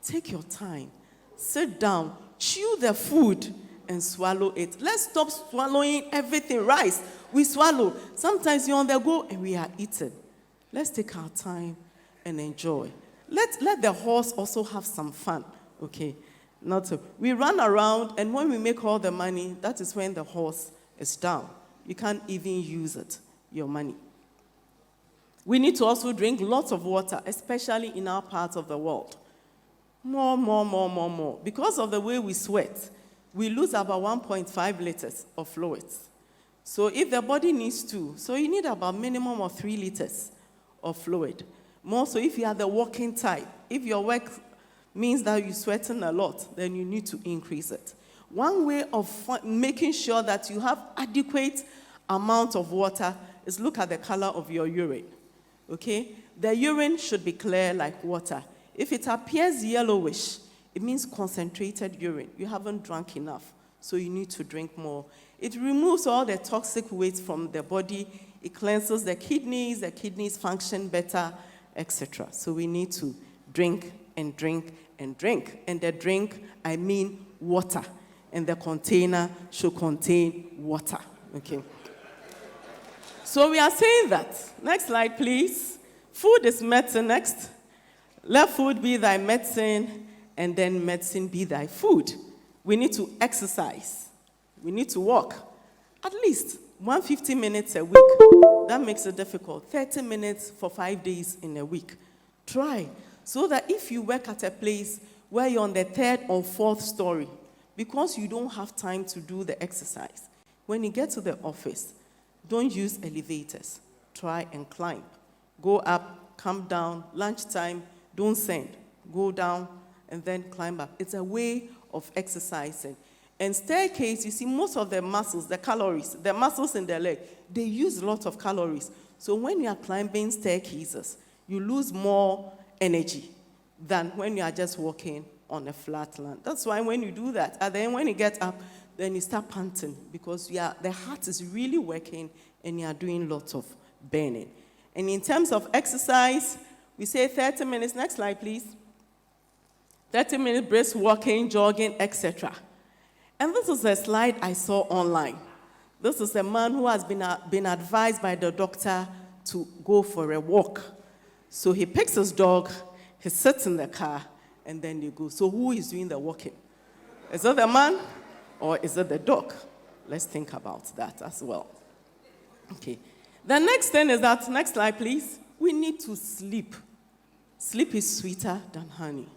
Take your time. Sit down, chew the food, and swallow it. Let's stop swallowing everything. Rice, we swallow. Sometimes you're on the go and we are eating. Let's take our time and enjoy. Let the horse also have some fun, okay? We run around, and when we make all the money, that is when the horse is down. You can't even use it, your money. We need to also drink lots of water, especially in our part of the world. More. Because of the way we sweat, we lose about 1.5 liters of fluids. So if the body needs 2, so you need about minimum of 3 liters of fluid. More so if you are the walking type. If your work means that you're sweating a lot, then you need to increase it. One way of making sure that you have adequate amount of water is look at the color of your urine. Okay? The urine should be clear like water. If it appears yellowish, it means concentrated urine. You haven't drunk enough, so you need to drink more. It removes all the toxic waste from the body. It cleanses the kidneys function better, etc. So we need to drink and drink and drink. And the drink, I mean water. And the container should contain water. Okay. So we are saying that. Next slide, please. Food is medicine next. Let food be thy medicine, and then medicine be thy food. We need to exercise. We need to walk. At least 150 minutes a week. That makes it difficult. 30 minutes for 5 days in a week. Try. So that if you work at a place where you're on the 3rd or 4th story, because you don't have time to do the exercise, when you get to the office, don't use elevators. Try and climb. Go up, come down, lunchtime, don't send. Go down and then climb up. It's a way of exercising. And staircase, you see, most of the muscles, the calories, the muscles in the leg, they use a lot of calories. So when you are climbing staircases, you lose more energy than when you are just walking on a flat land. That's why when you do that, and then when you get up, then you start panting because the heart is really working and you are doing lots of burning. And in terms of exercise, we say 30 minutes. Next slide, please. 30 minutes brisk walking, jogging, etc. And this is a slide I saw online. This is a man who has been advised by the doctor to go for a walk. So he picks his dog, he sits in the car, and then they go. So who is doing the walking? Is it the man or is it the dog? Let's think about that as well. Okay. The next thing is that, next slide, please. We need to sleep. Sleep is sweeter than honey.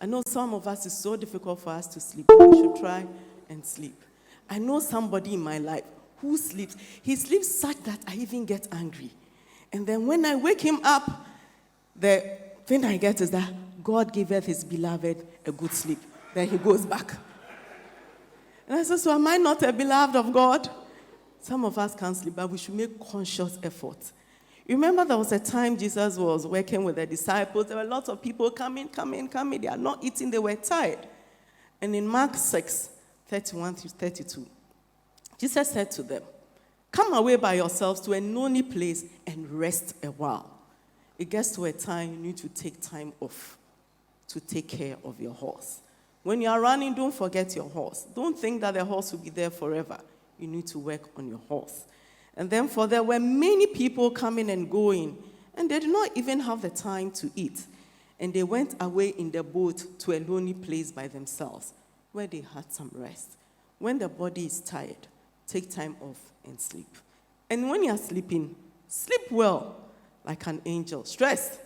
I know some of us, it's so difficult for us to sleep. We should try and sleep. I know somebody in my life who sleeps. He sleeps such that I even get angry. And then when I wake him up, the thing I get is that God giveth his beloved a good sleep. Then he goes back. And I said, so am I not a beloved of God? Some of us can't sleep, but we should make conscious effort. Remember there was a time Jesus was working with the disciples. There were lots of people coming. They are not eating. They were tired. And in Mark 6, 31 through 32, Jesus said to them, come away by yourselves to a lonely place and rest a while. It gets to a time you need to take time off to take care of your horse. When you are running, don't forget your horse. Don't think that the horse will be there forever. You need to work on your horse. And then for there were many people coming and going, and they did not even have the time to eat. And they went away in the boat to a lonely place by themselves, where they had some rest. When the body is tired, take time off and sleep. And when you are sleeping, sleep well, like an angel. Stress.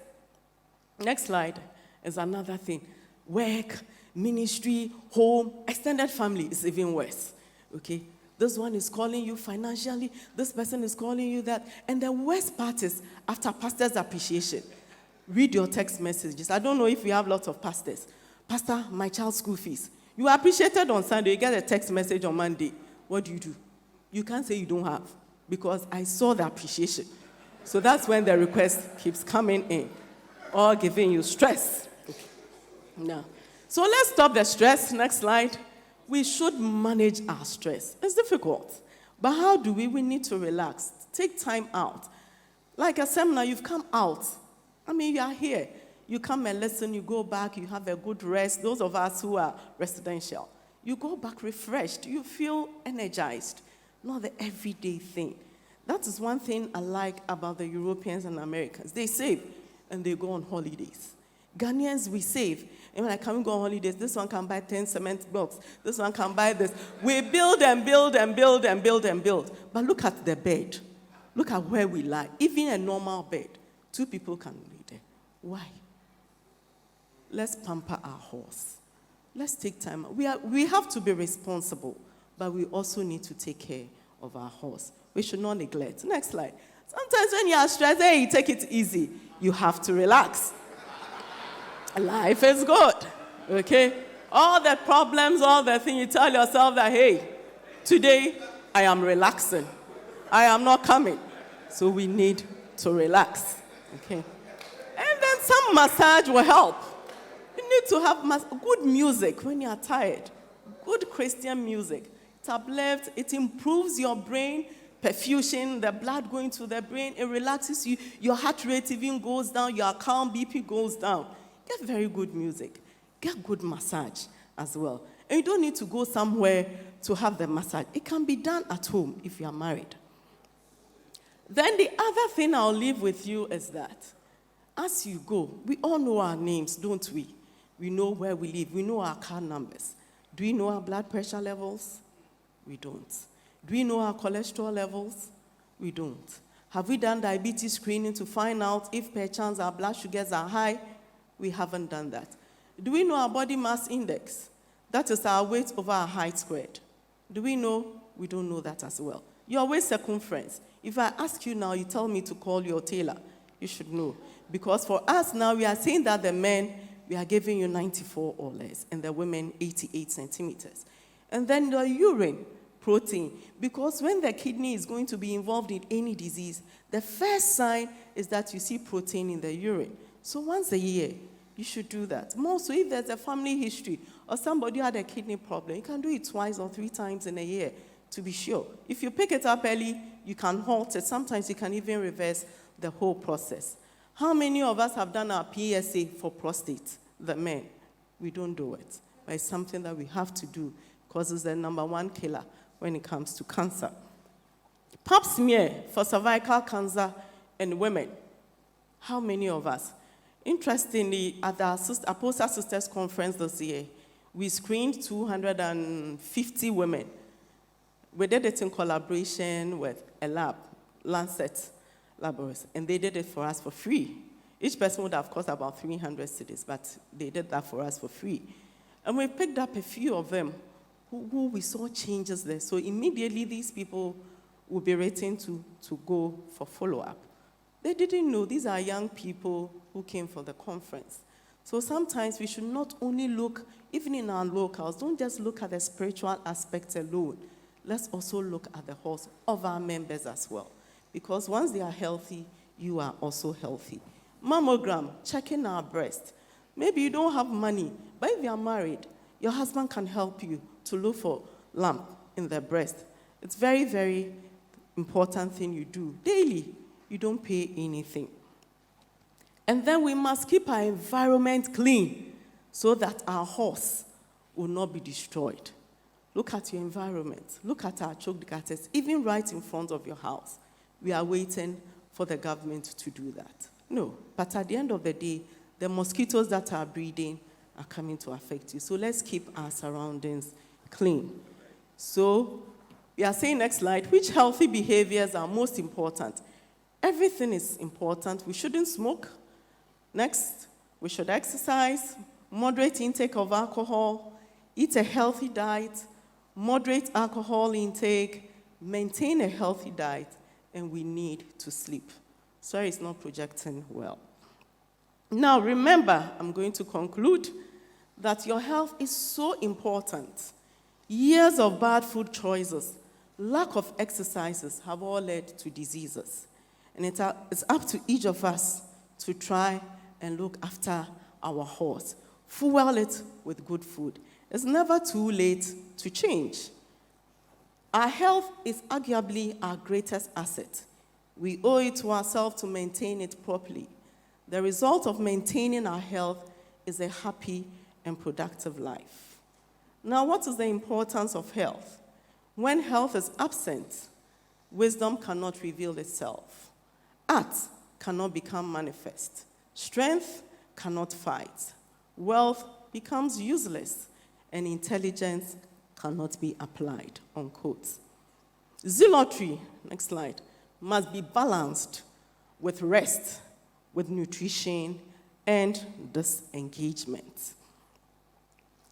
Next slide is another thing. Work, ministry, home, extended family is even worse. Okay? This one is calling you financially. This person is calling you that. And the worst part is, after pastor's appreciation, read your text messages. I don't know if you have lots of pastors. Pastor, my child's school fees. You are appreciated on Sunday. You get a text message on Monday. What do? You can't say you don't have, because I saw the appreciation. So that's when the request keeps coming in, or giving you stress. Okay. Now, so let's stop the stress. Next slide. We should manage our stress. It's difficult. But how do we? We need to relax. Take time out. Like a seminar, you've come out. I mean, you are here. You come and listen, you go back, you have a good rest. Those of us who are residential, you go back refreshed. You feel energized. Not the everyday thing. That is one thing I like about the Europeans and Americans. They save and they go on holidays. Ghanaians, we save. And when I come and go on holidays, this one can buy 10 cement blocks. This one can buy this. We build and build and build and build and build. But look at the bed. Look at where we lie. Even a normal bed, 2 people can lay there. Why? Let's pamper our horse. Let's take time. We have to be responsible, but we also need to take care of our horse. We should not neglect. Next slide. Sometimes when you are stressed, hey, take it easy. You have to relax. Life is good, okay? All the problems, all the things, you tell yourself that, hey, today I am relaxing. I am not coming. So we need to relax, okay? And then some massage will help. You need to have good music when you are tired. Good Christian music. It uplifts, it improves your brain perfusion, the blood going to the brain. It relaxes you. Your heart rate even goes down. Your calm BP goes down. Get very good music. Get good massage as well. And you don't need to go somewhere to have the massage. It can be done at home if you are married. Then the other thing I'll leave with you is that as you go, we all know our names, don't we? We know where we live. We know our car numbers. Do we know our blood pressure levels? We don't. Do we know our cholesterol levels? We don't. Have we done diabetes screening to find out if perchance our blood sugars are high? We haven't done that. Do we know our body mass index? That is our weight over our height squared. Do we know? We don't know that as well. Your waist circumference. If I ask you now, you tell me to call your tailor, you should know. Because for us now, we are saying that the men, we are giving you 94 or less, and the women 88 centimeters. And then the urine protein. Because when the kidney is going to be involved in any disease, the first sign is that you see protein in the urine. So once a year, you should do that. More so if there's a family history or somebody had a kidney problem, you can do it 2 or 3 times in a year to be sure. If you pick it up early, you can halt it. Sometimes you can even reverse the whole process. How many of us have done our PSA for prostate? The men. We don't do it. But it's something that we have to do because it's the #1 killer when it comes to cancer. Pap smear for cervical cancer in women. How many of us? Interestingly, at the Apostle Sisters Conference this year, we screened 250 women. We did it in collaboration with a lab, Lancets, Lubbers, and they did it for us for free. Each person would have cost about 300 cedis, but they did that for us for free. And we picked up a few of them who we saw changes there. So immediately these people will be written to go for follow-up. They didn't know these are young people who came for the conference. So sometimes we should not only look, even in our locals, don't just look at the spiritual aspect alone. let's also look at the health of our members as well. Because once they are healthy, you are also healthy. Mammogram, checking our breast. Maybe you don't have money, but if you are married, your husband can help you to look for lump in the breast. It's very, very important thing you do daily. You don't pay anything. And then we must keep our environment clean so that our horse will not be destroyed. Look at your environment. Look at our choked gutters, even right in front of your house. We are waiting for the government to do that. No, but at the end of the day, the mosquitoes that are breeding are coming to affect you. So let's keep our surroundings clean. So we are saying, next slide, which healthy behaviors are most important? Everything is important. We shouldn't smoke. Next, we should exercise, moderate intake of alcohol, eat a healthy diet, moderate alcohol intake, maintain a healthy diet, and we need to sleep. Sorry, it's not projecting well. Now, remember, I'm going to conclude that your health is so important. Years of bad food choices, lack of exercises have all led to diseases. And it's up to each of us to try and look after our horse. Fuel it with good food. It's never too late to change. Our health is arguably our greatest asset. We owe it to ourselves to maintain it properly. The result of maintaining our health is a happy and productive life. Now, what is the importance of health? When health is absent, wisdom cannot reveal itself. Art cannot become manifest. Strength cannot fight. Wealth becomes useless, and intelligence cannot be applied, unquote. Zealotry, next slide, must be balanced with rest, with nutrition, and disengagement.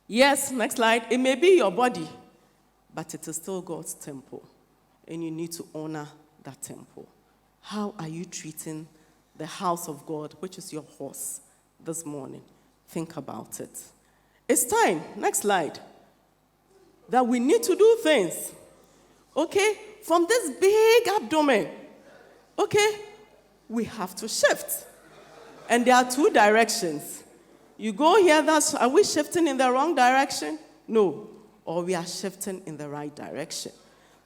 Yes, next slide, it may be your body, but it is still God's temple, and you need to honor that temple. How are you treating the house of God, which is your horse, this morning? Think about it. It's time, next slide, that we need to do things, okay? From this big abdomen, okay? We have to shift. And there are two directions. You go here, are we shifting in the wrong direction? No. Or we are shifting in the right direction.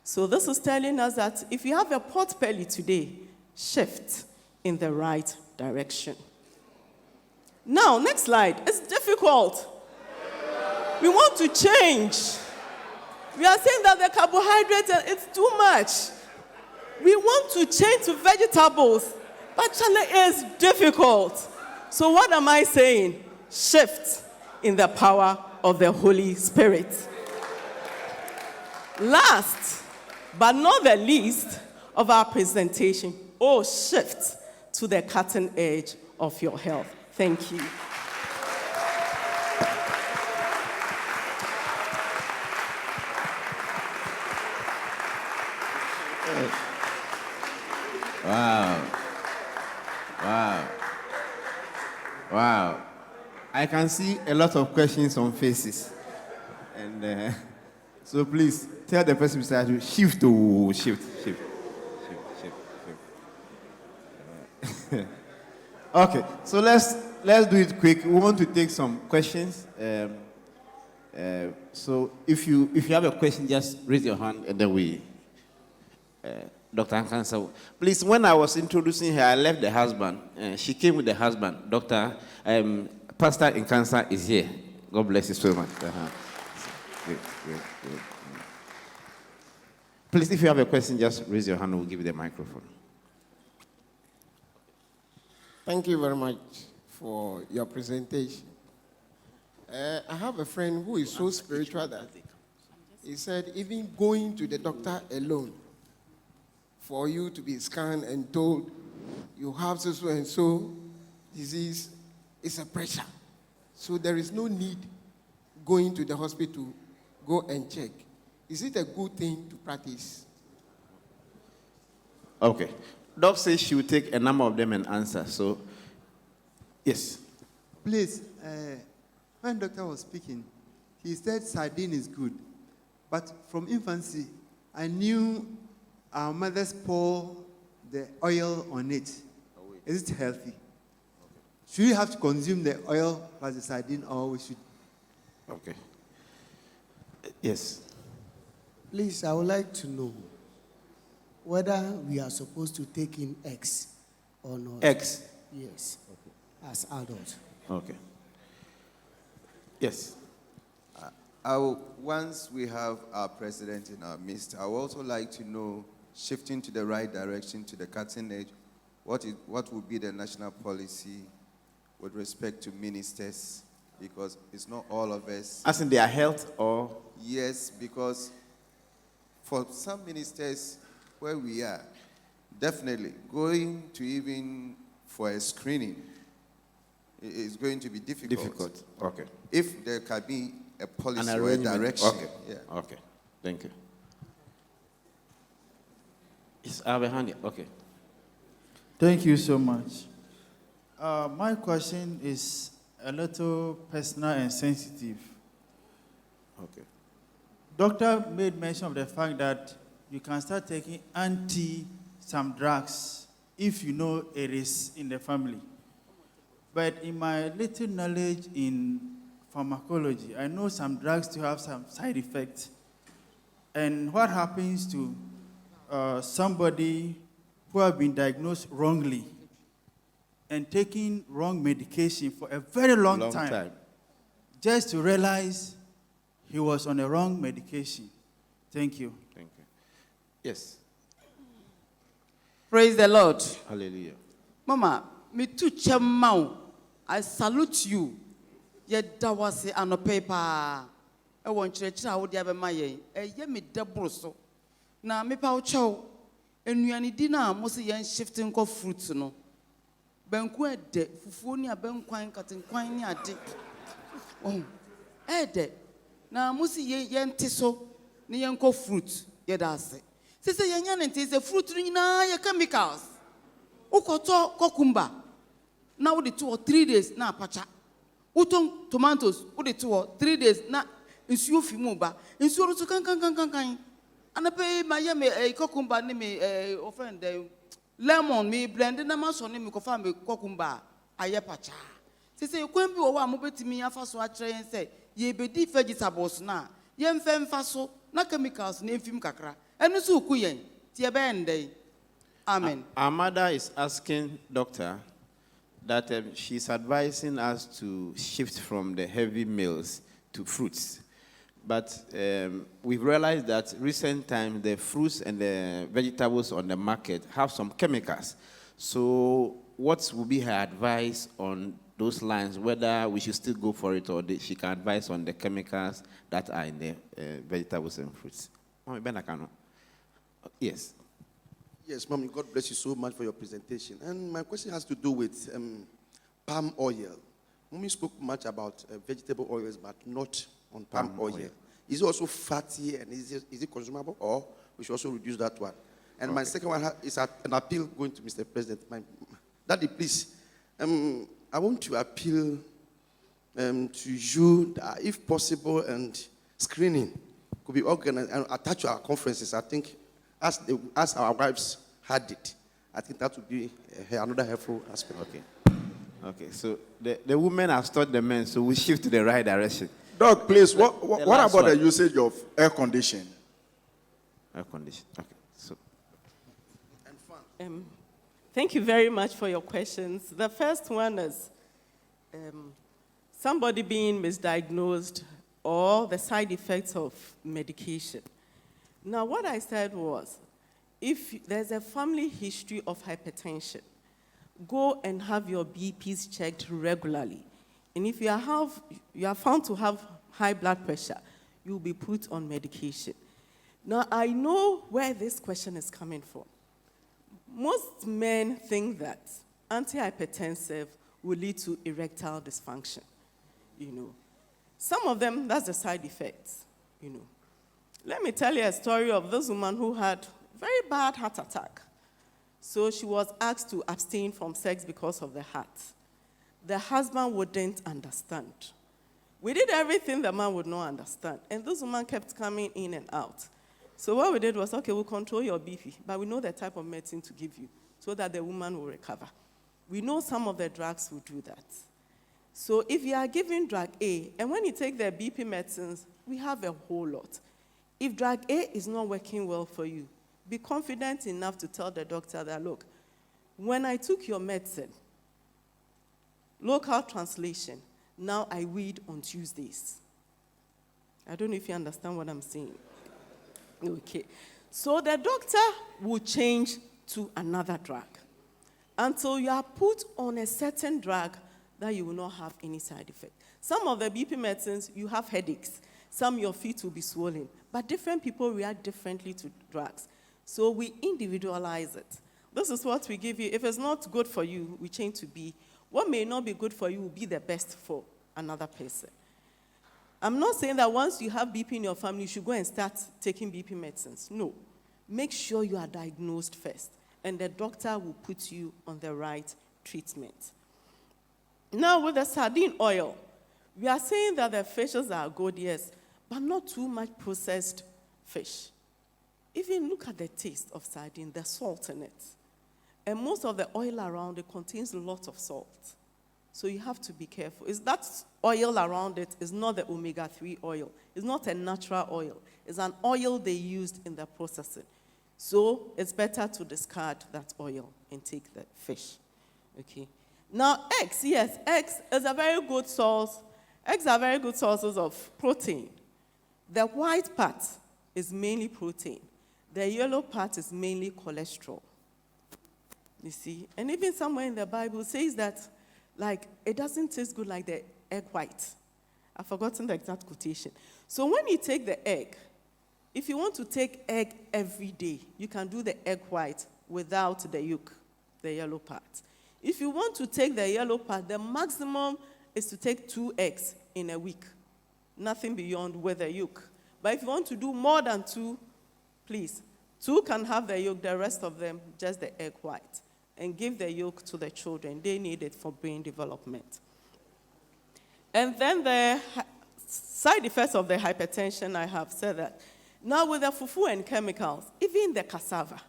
So this is telling us that if you have a pot belly today, shift in the right direction. Now, next slide. It's difficult. We want to change. We are saying that the carbohydrates, it's too much. We want to change to vegetables, but it is difficult. So what am I saying? Shift in the power of the Holy Spirit. Last, but not the least of our presentation, shift to the cutting edge of your health. Thank you. Wow. Wow. Wow. I can see a lot of questions on faces. And so please tell the person beside you, shift. Okay, so let's do it quick. We want to take some questions. So if you have a question, just raise your hand and then we... Dr. NKANSAH, please, when I was introducing her, I left the husband. She came with the husband. Pastor NKANSAH is here. God bless you so much. Great. Please, if you have a question, just raise your hand. We'll give you the microphone. Thank you very much for your presentation. I have a friend who is so spiritual that he said even going to the doctor alone for you to be scanned and told you have so and so disease is a pressure. So there is no need going to the hospital, go and check. Is it a good thing to practice? Okay. Doc says she will take a number of them and answer. So, yes. Please, when doctor was speaking, he said sardine is good. But from infancy, I knew our mothers pour the oil on it. Is it healthy? Should we have to consume the oil plus the sardine, or we should? Okay. Yes. Please, I would like to know whether we are supposed to take in eggs or not. Eggs? Yes, as adults. Okay. Yes. Once we have our president in our midst, I would also like to know, shifting to the right direction, to the cutting edge, what would be the national policy with respect to ministers? Because it's not all of us. As in their health, or? Yes, because for some ministers where we are, definitely going to even for a screening is going to be difficult. Okay. If there can be a policy An or a direction. Okay. Yeah. Okay. Thank you. It's our hand here. Okay. Thank you so much. My question is a little personal and sensitive. Okay. Doctor made mention of the fact that you can start taking some drugs if you know it is in the family. But in my little knowledge in pharmacology, I know some drugs to have some side effects. And what happens to somebody who have been diagnosed wrongly and taking wrong medication for a very long time, just to realize he was on the wrong medication? Thank you. Thank you. Yes. Praise the Lord. Hallelujah. Mama, me too chamau. I salute you. Ye dawase anopepa. E won chirechira wo dia be maye. E ye me double so. Na me pa wo chow. Enuani di na mo se yen shifting ko fruit no. Benku ede fufuo ni abenkwan katenkwan ni ade. Oh. Ede. Na mo se yen tiso ni yen ko fruit ye da ase. Se yenya nti se fruit ni na ye chemicals. Ukoto cucumber. Na wo de 2 or 3 days na apacha. Uton tomatoes wo de 2 or 3 days na nsuo fi mu ba. Nsuo ro so kan. Anape ma ye me cucumber ni me offend lemon me blend na ma so ni me ko fa me cucumber aye pacha. Se kwan bi wo wa mo betimi afa so a kire yen se ye bedi vegetables na ye mfa so na chemicals na enfim kakra. Amen. Our mother is asking doctor that she's advising us to shift from the heavy meals to fruits. But we've realized that recent times the fruits and the vegetables on the market have some chemicals. So what would be her advice on those lines, whether we should still go for it or she can advise on the chemicals that are in the vegetables and fruits? Yes. Yes, Mommy, God bless you so much for your presentation. And my question has to do with palm oil. Mommy spoke much about vegetable oils, but not on palm oil. Is it also fatty, and is it consumable, or we should also reduce that one? And my second one is an appeal going to Mr. President. Daddy, please, I want to appeal to you that if possible, and screening could be organized and attached to our conferences. I think as our wives had it, I think that would be another helpful aspect. Okay, so the women have taught the men, so we shift to the right direction. Doc, please, what about the usage of air conditioning? Air conditioning, okay. So. Thank you very much for your questions. The first one is somebody being misdiagnosed or the side effects of medication. Now, what I said was, if there's a family history of hypertension, go and have your BPs checked regularly. And if you are found to have high blood pressure, you'll be put on medication. Now, I know where this question is coming from. Most men think that antihypertensive will lead to erectile dysfunction. Some of them, that's the side effects. Let me tell you a story of this woman who had very bad heart attack. So she was asked to abstain from sex because of the heart. The husband wouldn't understand. We did everything the man would not understand. And this woman kept coming in and out. So what we did was, okay, we'll control your BP, but we know the type of medicine to give you so that the woman will recover. We know some of the drugs will do that. So if you are giving drug A, and when you take the BP medicines, we have a whole lot. If drug A is not working well for you, be confident enough to tell the doctor that, look, when I took your medicine, local translation, now I weed on Tuesdays. I don't know if you understand what I'm saying. Okay. So the doctor will change to another drug until you are put on a certain drug that you will not have any side effect. Some of the BP medicines, you have headaches. Some, your feet will be swollen. But different people react differently to drugs. So we individualize it. This is what we give you. If it's not good for you, we change to B. What may not be good for you will be the best for another person. I'm not saying that once you have BP in your family, you should go and start taking BP medicines. No. Make sure you are diagnosed first, and the doctor will put you on the right treatment. Now, with the sardine oil, we are saying that the fishes are good, yes, but not too much processed fish. Even look at the taste of sardine, the salt in it. And most of the oil around it contains a lot of salt. So you have to be careful. Is that oil around it is not the omega-3 oil. It's not a natural oil. It's an oil they used in the processing. So it's better to discard that oil and take the fish. Okay. Now, eggs, yes, eggs is a very good source. Eggs are very good sources of protein. The white part is mainly protein. The yellow part is mainly cholesterol. You see? And even somewhere in the Bible says that, like, it doesn't taste good like the egg white. I've forgotten the exact quotation. So when you take the egg, if you want to take egg every day, you can do the egg white without the yolk, the yellow part. If you want to take the yellow part, the maximum is to take 2 eggs in a week. Nothing beyond with the yolk. But if you want to do more than 2, please, 2 can have the yolk, the rest of them, just the egg white. And give the yolk to the children. They need it for brain development. And then the side effects of the hypertension, I have said that. Now with the fufu and chemicals, even the cassava,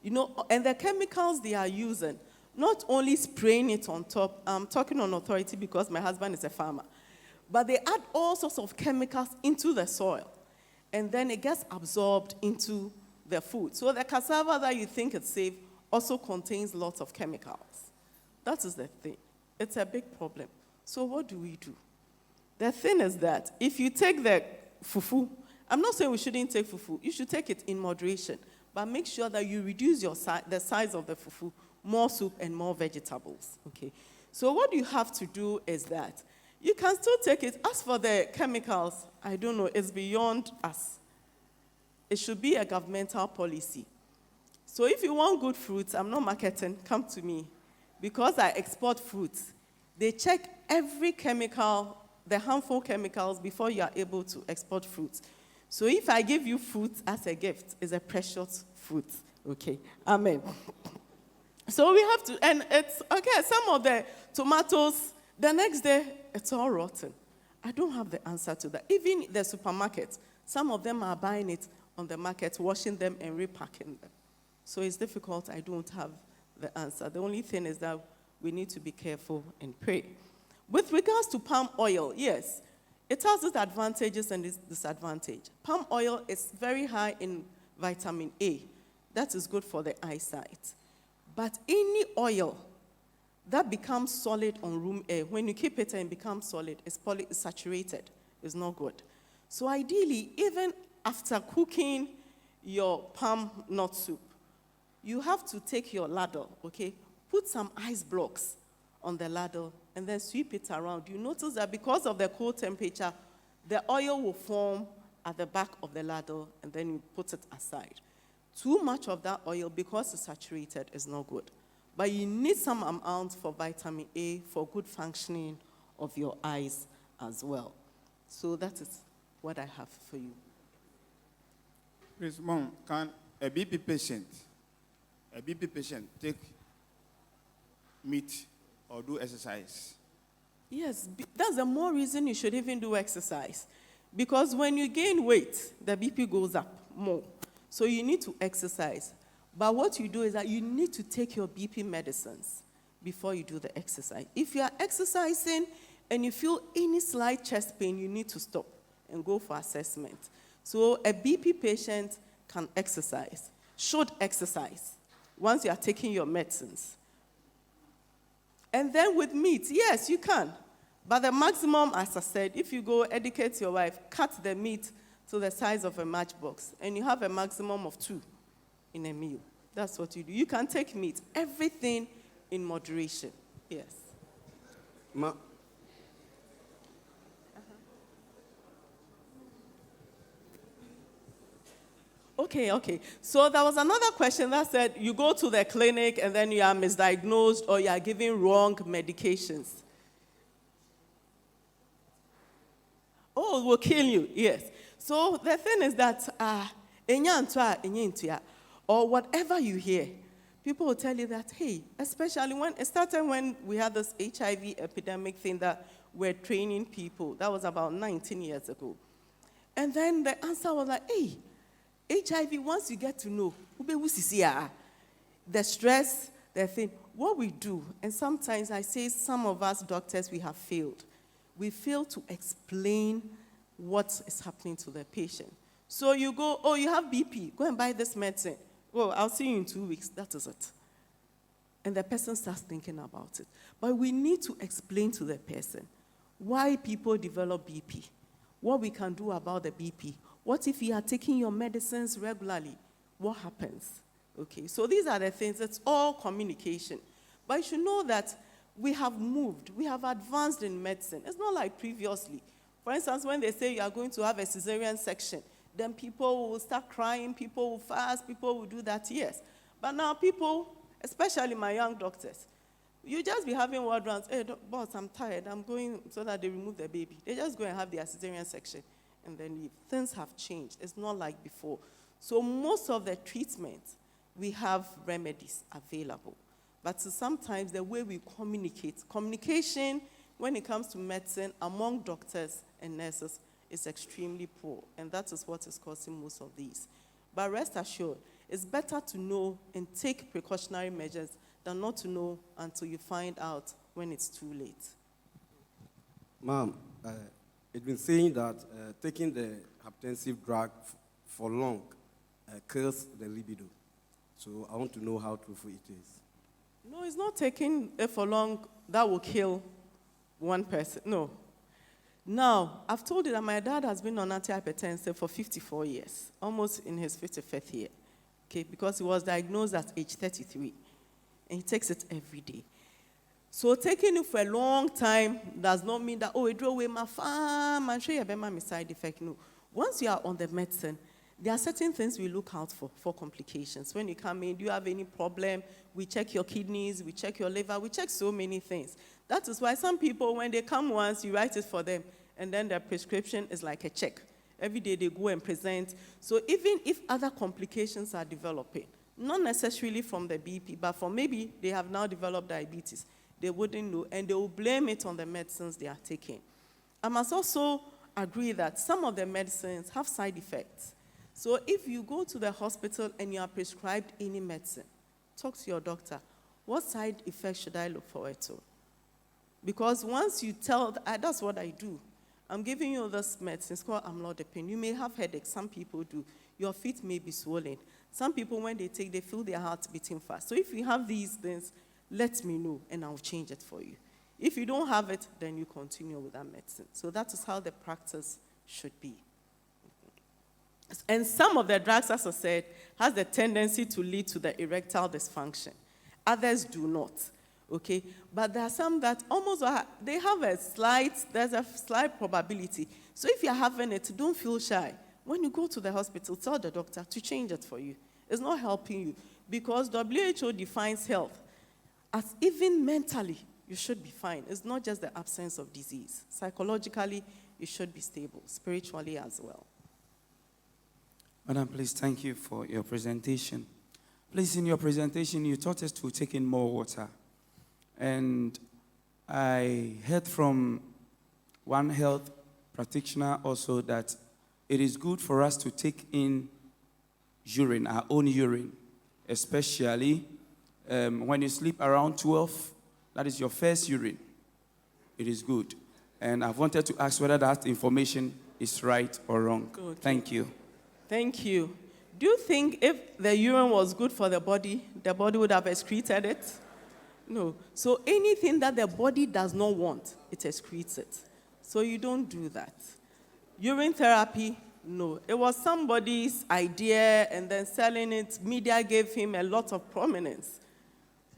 you know, and the chemicals they are using, not only spraying it on top, I'm talking on authority because my husband is a farmer, but they add all sorts of chemicals into the soil, and then it gets absorbed into the food. So the cassava that you think is safe also contains lots of chemicals. That is the thing. It's a big problem. So what do we do? The thing is that if you take the fufu, I'm not saying we shouldn't take fufu. You should take it in moderation, but make sure that you reduce the size of the fufu, more soup and more vegetables. Okay. So what you have to do is that you can still take it. As for the chemicals, I don't know. It's beyond us. It should be a governmental policy. So if you want good fruits, I'm not marketing, come to me. Because I export fruits, they check every chemical, the harmful chemicals, before you are able to export fruits. So if I give you fruit as a gift, it's a precious fruit. Okay, amen. So we have to, and it's, okay, some of the tomatoes, the next day, it's all rotten. I don't have the answer to that. Even the supermarket, some of them are buying it on the market, washing them and repacking them. So it's difficult. I don't have the answer. The only thing is that we need to be careful and pray. With regards to palm oil, yes, it has its advantages and its disadvantages. Palm oil is very high in vitamin A. That is good for the eyesight. But any oil that becomes solid on room air, when you keep it and it becomes solid, it's saturated. It's not good. So ideally, even after cooking your palm nut soup, you have to take your ladle, okay? Put some ice blocks on the ladle and then sweep it around. You notice that because of the cold temperature, the oil will form at the back of the ladle and then you put it aside. Too much of that oil, because it's saturated, is not good. But you need some amount for vitamin A for good functioning of your eyes as well. So that is what I have for you. Please, Mom, can a BP patient take meat or do exercise? Yes, that's the more reason you should even do exercise. Because when you gain weight, the BP goes up more. So you need to exercise. But what you do is that you need to take your BP medicines before you do the exercise. If you are exercising and you feel any slight chest pain, you need to stop and go for assessment. So a BP patient can exercise, should exercise once you are taking your medicines. And then with meat, yes, you can. But the maximum, as I said, if you go educate your wife, cut the meat to the size of a matchbox, and you have a maximum of 2 in a meal. That's what you do. You can take meat, everything in moderation. Yes. Okay. So there was another question that said you go to the clinic and then you are misdiagnosed or you are given wrong medications. Oh, it will kill you. Yes. So the thing is that or whatever you hear, people will tell you that, hey, especially when it started when we had this HIV epidemic thing that we're training people. That was about 19 years ago. And then the answer was like, hey, HIV, once you get to know, the stress, the thing, what we do, and sometimes I say some of us doctors, we have failed. We fail to explain what is happening to the patient. So you go, oh, you have BP, go and buy this medicine. Oh, I'll see you in 2 weeks, that is it. And the person starts thinking about it. But we need to explain to the person why people develop BP, what we can do about the BP. What if you are taking your medicines regularly? What happens? Okay, so these are the things. It's all communication. But you should know that we have moved. We have advanced in medicine. It's not like previously. For instance, when they say you are going to have a cesarean section, then people will start crying, people will fast, people will do that, yes. But now people, especially my young doctors, you just be having word rounds. Hey, boss, I'm tired. I'm going so that they remove the baby. They just go and have their cesarean section and then leave. Things have changed. It's not like before. So most of the treatments, we have remedies available. But sometimes the way we communication when it comes to medicine among doctors and nurses is extremely poor. And that is what is causing most of these. But rest assured, it's better to know and take precautionary measures than not to know until you find out when it's too late. Ma'am, it's been saying that taking the hypertensive drug for long kills the libido. So I want to know how truthful it is. No, it's not taking it for long that will kill one person. No. Now, I've told you that my dad has been on antihypertensive for 54 years, almost in his 55th year, okay, because he was diagnosed at age 33, and he takes it every day. So taking it for a long time does not mean that, oh, it drew away my farm, and show you a side effect. No. Once you are on the medicine, there are certain things we look out for complications. When you come in, do you have any problem? We check your kidneys, we check your liver, we check so many things. That is why some people, when they come once, you write it for them, and then their prescription is like a check. Every day they go and present. So even if other complications are developing, not necessarily from the BP, but for maybe they have now developed diabetes, they wouldn't know, and they will blame it on the medicines they are taking. I must also agree that some of the medicines have side effects. So if you go to the hospital and you are prescribed any medicine, talk to your doctor. What side effects should I look forward to? Because once you tell, that's what I do. I'm giving you this medicine. It's called amlodipine. You may have headaches. Some people do. Your feet may be swollen. Some people, when they take, they feel their heart beating fast. So if you have these things, let me know, and I'll change it for you. If you don't have it, then you continue with that medicine. So that is how the practice should be. And some of the drugs, as I said, has the tendency to lead to the erectile dysfunction. Others do not, okay? But there are some that almost, they have there's a slight probability. So if you're having it, don't feel shy. When you go to the hospital, tell the doctor to change it for you. It's not helping you, because WHO defines health as even mentally, you should be fine. It's not just the absence of disease. Psychologically, you should be stable, spiritually as well. Madam, please, thank you for your presentation. Please, in your presentation, you taught us to take in more water. And I heard from one health practitioner also that it is good for us to take in urine, our own urine, especially when you sleep around 12, that is your first urine. It is good. And I've wanted to ask whether that information is right or wrong. Okay. Thank you. Thank you. Do you think if the urine was good for the body would have excreted it? No. So anything that the body does not want, it excretes it. So you don't do that. Urine therapy, no. It was somebody's idea, and then selling it, media gave him a lot of prominence.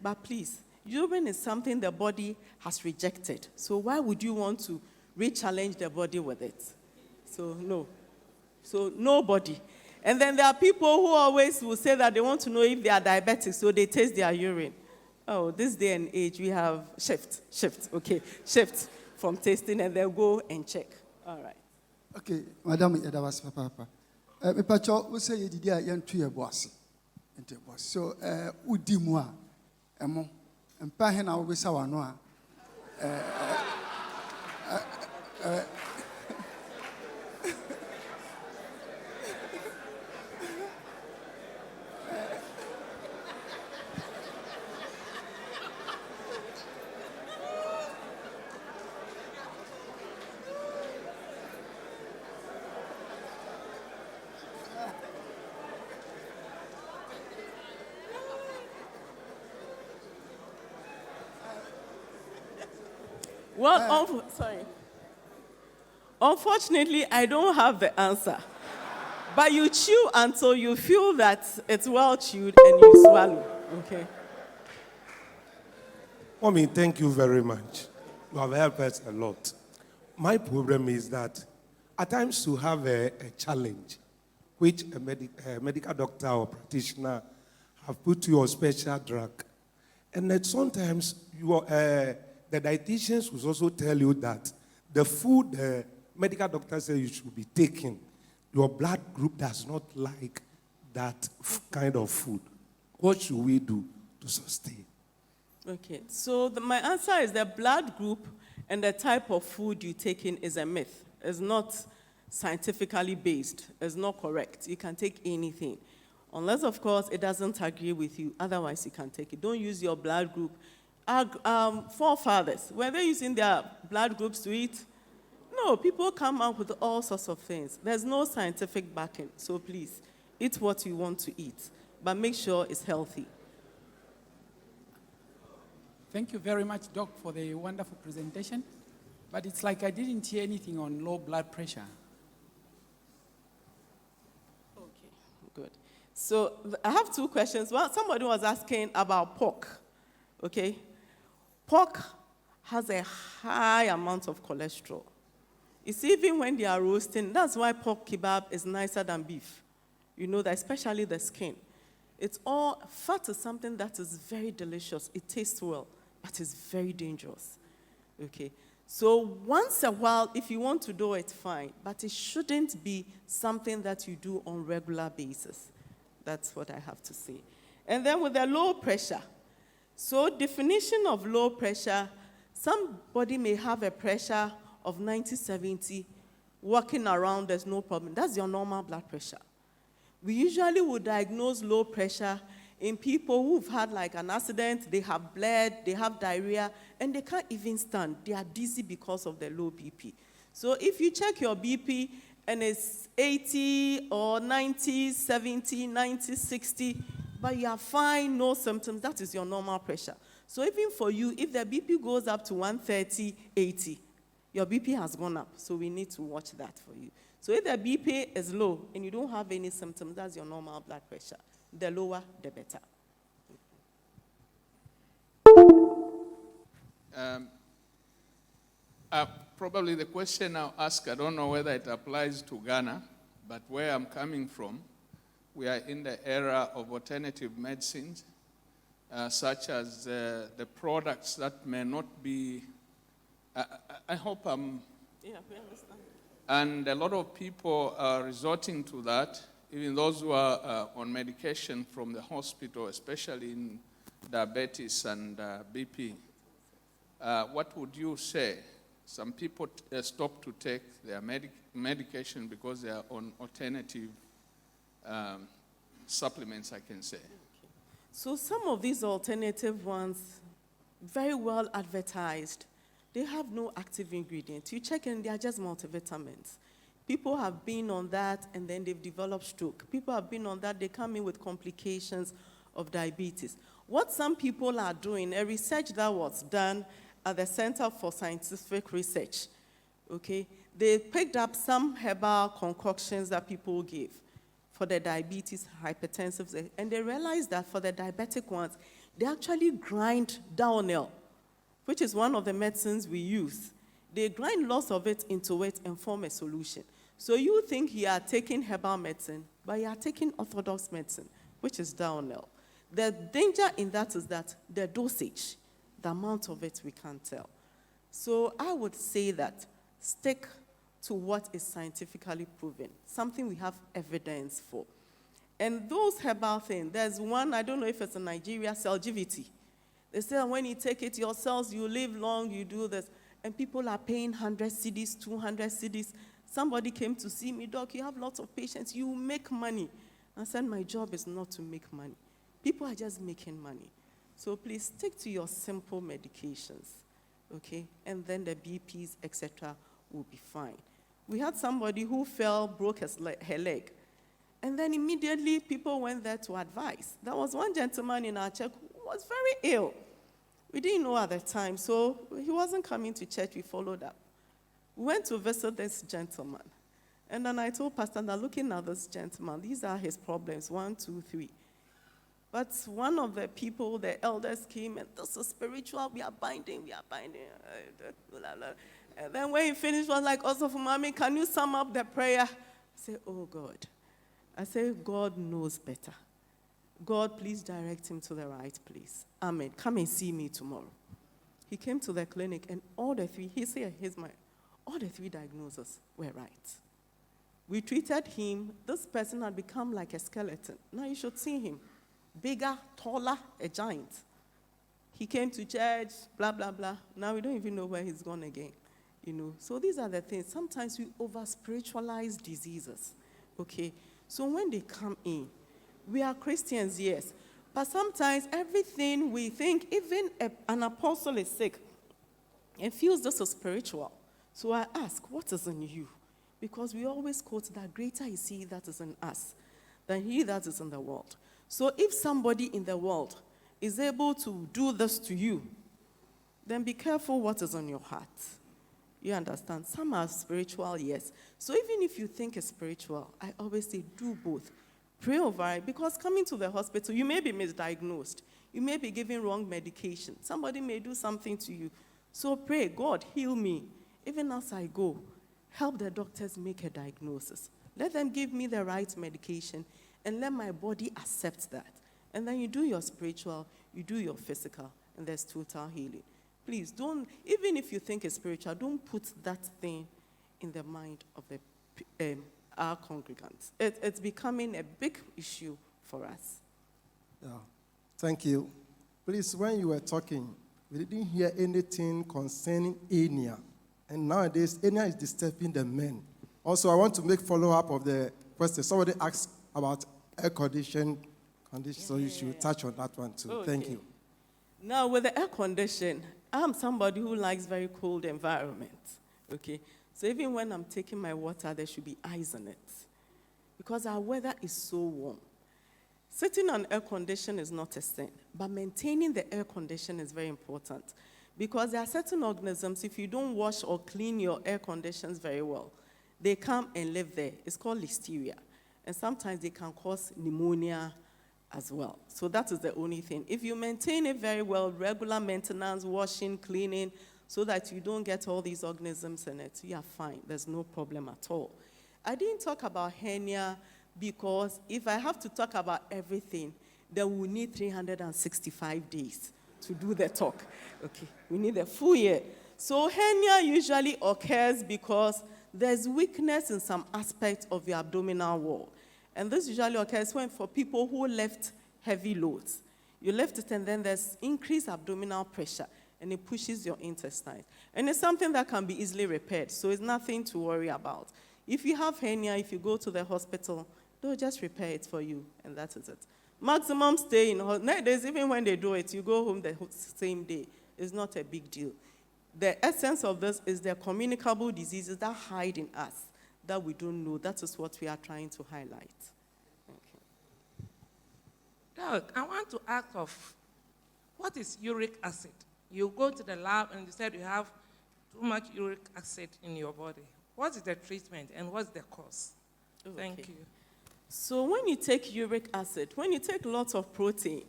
But please, urine is something the body has rejected. So why would you want to re-challenge the body with it? So no. So nobody. And then there are people who always will say that they want to know if they are diabetic, so they taste their urine. Oh, this day and age, we have shift from tasting, and they'll go and check. All right. Okay, Madam Yadavas Papa. Me pacho we say yedidi a yentu ye boase. Ente boase. So udi mu a emo empa he na wo bisa wa no a Well, sorry. Unfortunately, I don't have the answer. But you chew until you feel that it's well chewed and you swallow. Okay. Mommy, thank you very much. You have helped us a lot. My problem is that at times you have a challenge which a medical doctor or practitioner have put you on special drug. And that sometimes the dietitians will also tell you that the food the medical doctor says you should be taking, your blood group does not like that kind of food. What should we do to sustain? Okay, so my answer is the blood group and the type of food you take in is a myth. It's not scientifically based. It's not correct. You can take anything. Unless, of course, it doesn't agree with you. Otherwise, you can take it. Don't use your blood group. Our forefathers, were they using their blood groups to eat? No, people come up with all sorts of things. There's no scientific backing. So please, eat what you want to eat. But make sure it's healthy. Thank you very much, Doc, for the wonderful presentation. But it's like I didn't hear anything on low blood pressure. Okay, good. So I have two questions. Well, somebody was asking about pork. Okay? Pork has a high amount of cholesterol. It's even when they are roasting. That's why pork kebab is nicer than beef. You know that, especially the skin. It's all, fat is something that is very delicious. It tastes well, but it's very dangerous. Okay? So once a while, if you want to do it, fine. But it shouldn't be something that you do on a regular basis. That's what I have to say. And then with the low pressure. So definition of low pressure, somebody may have a pressure of 90-70, walking around, there's no problem. That's your normal blood pressure. We usually would diagnose low pressure in people who've had like an accident, they have bled, they have diarrhea, and they can't even stand. They are dizzy because of the low BP. So if you check your BP and it's 80 or 90, 70, 90, 60, but you are fine, no symptoms, that is your normal pressure. So even for you, if the BP goes up to 130, 80, your BP has gone up. So we need to watch that for you. So if the BP is low and you don't have any symptoms, that's your normal blood pressure. The lower, the better. Probably the question I'll ask, I don't know whether it applies to Ghana, but where I'm coming from, we are in the era of alternative medicines, such as the products that may not be, I hope I'm... Yeah, we understand. And a lot of people are resorting to that, even those who are on medication from the hospital, especially in diabetes and BP. What would you say? Some people stop to take their medication because they are on alternative supplements, I can say. So some of these alternative ones, very well advertised, they have no active ingredient. You check and they are just multivitamins. People have been on that and then they've developed stroke. People have been on that, they come in with complications of diabetes. What some people are doing, a research that was done at the Center for Scientific Research, okay, they picked up some herbal concoctions that people give for the diabetes, hypertensive, and they realized that for the diabetic ones, they actually grind downhill, which is one of the medicines we use. They grind lots of it into it and form a solution. So you think you are taking herbal medicine, but you are taking orthodox medicine, which is downhill. The danger in that is that the dosage, the amount of it we can't tell. So I would say that stick to what is scientifically proven, something we have evidence for. And those herbal things, there's one, I don't know if it's in Nigeria, Salud. They say when you take it, your cells, you live long, you do this. And people are paying 100 cedis, 200 cedis. Somebody came to see me, Doc, you have lots of patients, you make money. I said, my job is not to make money. People are just making money. So please stick to your simple medications, okay? And then the BPs, etc., will be fine. We had somebody who fell, broke her leg. And then immediately people went there to advise. There was one gentleman in our church who was very ill. We didn't know at the time, so he wasn't coming to church. We followed up. We went to visit this gentleman. And then I told Pastor, now looking at this gentleman, these are his problems, 1, 2, 3. But one of the people, the elders came, and this is spiritual, we are binding. And then when he finished, was like, also for mommy, can you sum up the prayer? I said, oh God. I said, God knows better. God, please direct him to the right place. Amen. Come and see me tomorrow. He came to the clinic, and all the three, all the three diagnoses were right. We treated him. This person had become like a skeleton. Now you should see him. Bigger, taller, a giant. He came to church, blah, blah, blah. Now we don't even know where he's gone again. You know, so these are the things. Sometimes we over-spiritualize diseases, okay? So when they come in, we are Christians, yes. But sometimes everything we think, even an apostle is sick and feels this is spiritual. So I ask, what is in you? Because we always quote that greater is he that is in us than he that is in the world. So if somebody in the world is able to do this to you, then be careful what is on your heart. You understand? Some are spiritual, yes. So even if you think it's spiritual, I always say do both. Pray over it, because coming to the hospital, you may be misdiagnosed. You may be given wrong medication. Somebody may do something to you. So pray, God, heal me. Even as I go, help the doctors make a diagnosis. Let them give me the right medication, and let my body accept that. And then you do your spiritual, you do your physical, and there's total healing. Please don't, even if you think it's spiritual, don't put that thing in the mind of our congregants. It's becoming a big issue for us. Yeah. Thank you. Please, when you were talking, we didn't hear anything concerning anemia. And nowadays, anemia is disturbing the men. Also, I want to make follow-up of the question. Somebody asked about air condition, so you should touch on that one too. Okay. Thank you. Now, with the air condition, I'm somebody who likes very cold environments, okay? So even when I'm taking my water, there should be ice in it, because our weather is so warm. Sitting on air condition is not a sin, but maintaining the air condition is very important, because there are certain organisms, if you don't wash or clean your air conditions very well, they come and live there. It's called listeria, and sometimes they can cause pneumonia as well. So that is the only thing. If you maintain it very well, regular maintenance, washing, cleaning, so that you don't get all these organisms in it, you are fine. There's no problem at all. I didn't talk about hernia because if I have to talk about everything, then we need 365 days to do the talk. Okay, we need a full year. So hernia usually occurs because there's weakness in some aspect of your abdominal wall. And this usually occurs when for people who lift heavy loads. You lift it and then there's increased abdominal pressure and it pushes your intestines. And it's something that can be easily repaired, so it's nothing to worry about. If you have hernia, if you go to the hospital, they'll just repair it for you, and that is it. Maximum stay in hospital. Nowadays, even when they do it, you go home the same day. It's not a big deal. The essence of this is the communicable diseases that hide in us that we don't know. That is what we are trying to highlight. Doc, I want to ask of, what is uric acid? You go to the lab and you said you have too much uric acid in your body. What is the treatment and what's the cause? Thank you. So when you take uric acid, when you take lots of protein,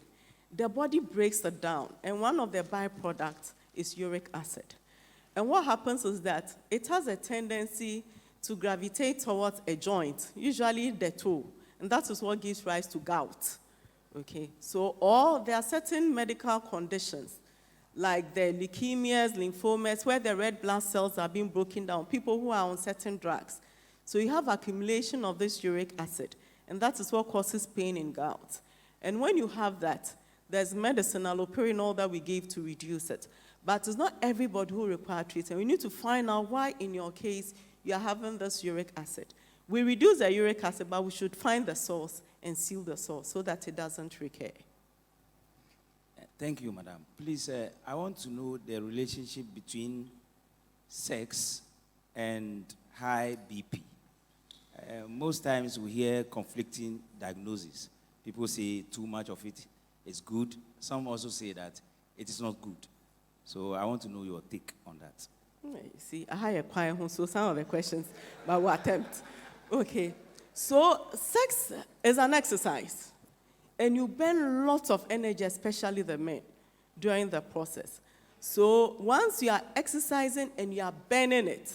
the body breaks it down, and one of the byproducts is uric acid. And what happens is that it has a tendency to gravitate towards a joint, usually the toe, and that is what gives rise to gout. Okay, so there are certain medical conditions, like the leukemias, lymphomas, where the red blood cells are being broken down, people who are on certain drugs. So you have accumulation of this uric acid, and that is what causes pain in gout. And when you have that, there's medicine, allopurinol, that we give to reduce it. But it's not everybody who requires treatment. We need to find out why, in your case, you are having this uric acid. We reduce the uric acid, but we should find the source and seal the source so that it doesn't recur. Thank you, madam. Please, I want to know the relationship between sex and high BP. Most times we hear conflicting diagnoses. People say too much of it is good. Some also say that it is not good. So I want to know your take on that. You see, I have a quiet, so some of the questions, but we'll attempt. Okay. So sex is an exercise, and you burn lots of energy, especially the men, during the process. So once you are exercising and you are burning it,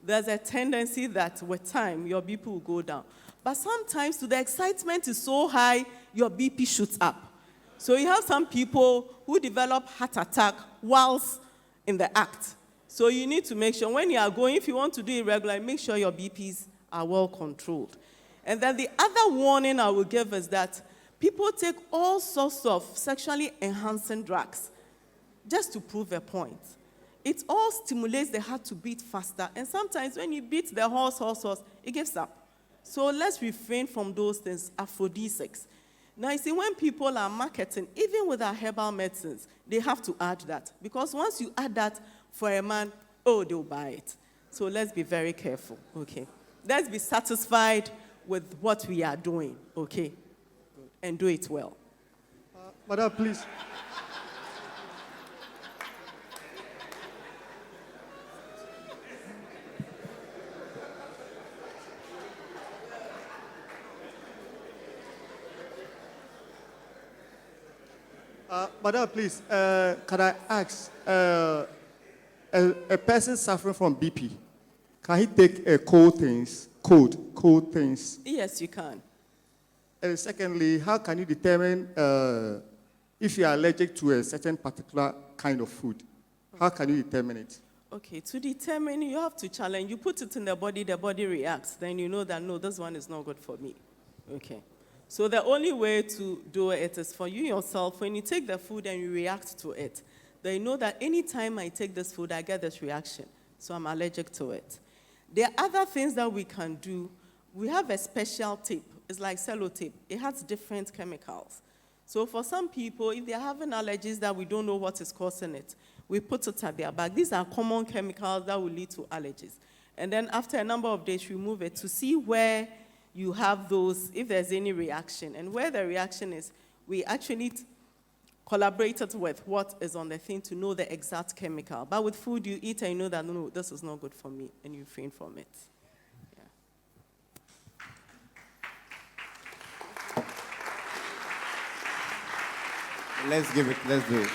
there's a tendency that with time, your BP will go down. But sometimes the excitement is so high, your BP shoots up. So you have some people who develop heart attack whilst in the act. So you need to make sure when you are going, if you want to do it regularly, make sure your BPs are well controlled. And then the other warning I will give is that people take all sorts of sexually enhancing drugs just to prove a point. It all stimulates the heart to beat faster. And sometimes when you beat the horse, it gives up. So let's refrain from those things, aphrodisiacs. Now, you see, when people are marketing, even with our herbal medicines, they have to add that. Because once you add that for a man, they'll buy it. So let's be very careful, okay? Let's be satisfied with what we are doing, okay? And do it well. Madam, please. Madam, please, can I ask, a person suffering from BP, can he take cold things? Yes, you can. And secondly, how can you determine if you are allergic to a certain particular kind of food? How can you determine it? Okay, to determine, you have to challenge. You put it in the body reacts. Then you know that, no, this one is not good for me. Okay. So the only way to do it is for you yourself, when you take the food and you react to it, then you know that anytime I take this food, I get this reaction. So I'm allergic to it. There are other things that we can do. We have a special tape. It's like sellotape. It has different chemicals. So for some people, if they're having allergies that we don't know what is causing it, we put it at their back. These are common chemicals that will lead to allergies. And then after a number of days, remove it to see where you have those, if there's any reaction. And where the reaction is, we actually collaborated with what is on the thing to know the exact chemical. But with food, you eat and you know that, no, this is not good for me, and you refrain from it. Let's do it.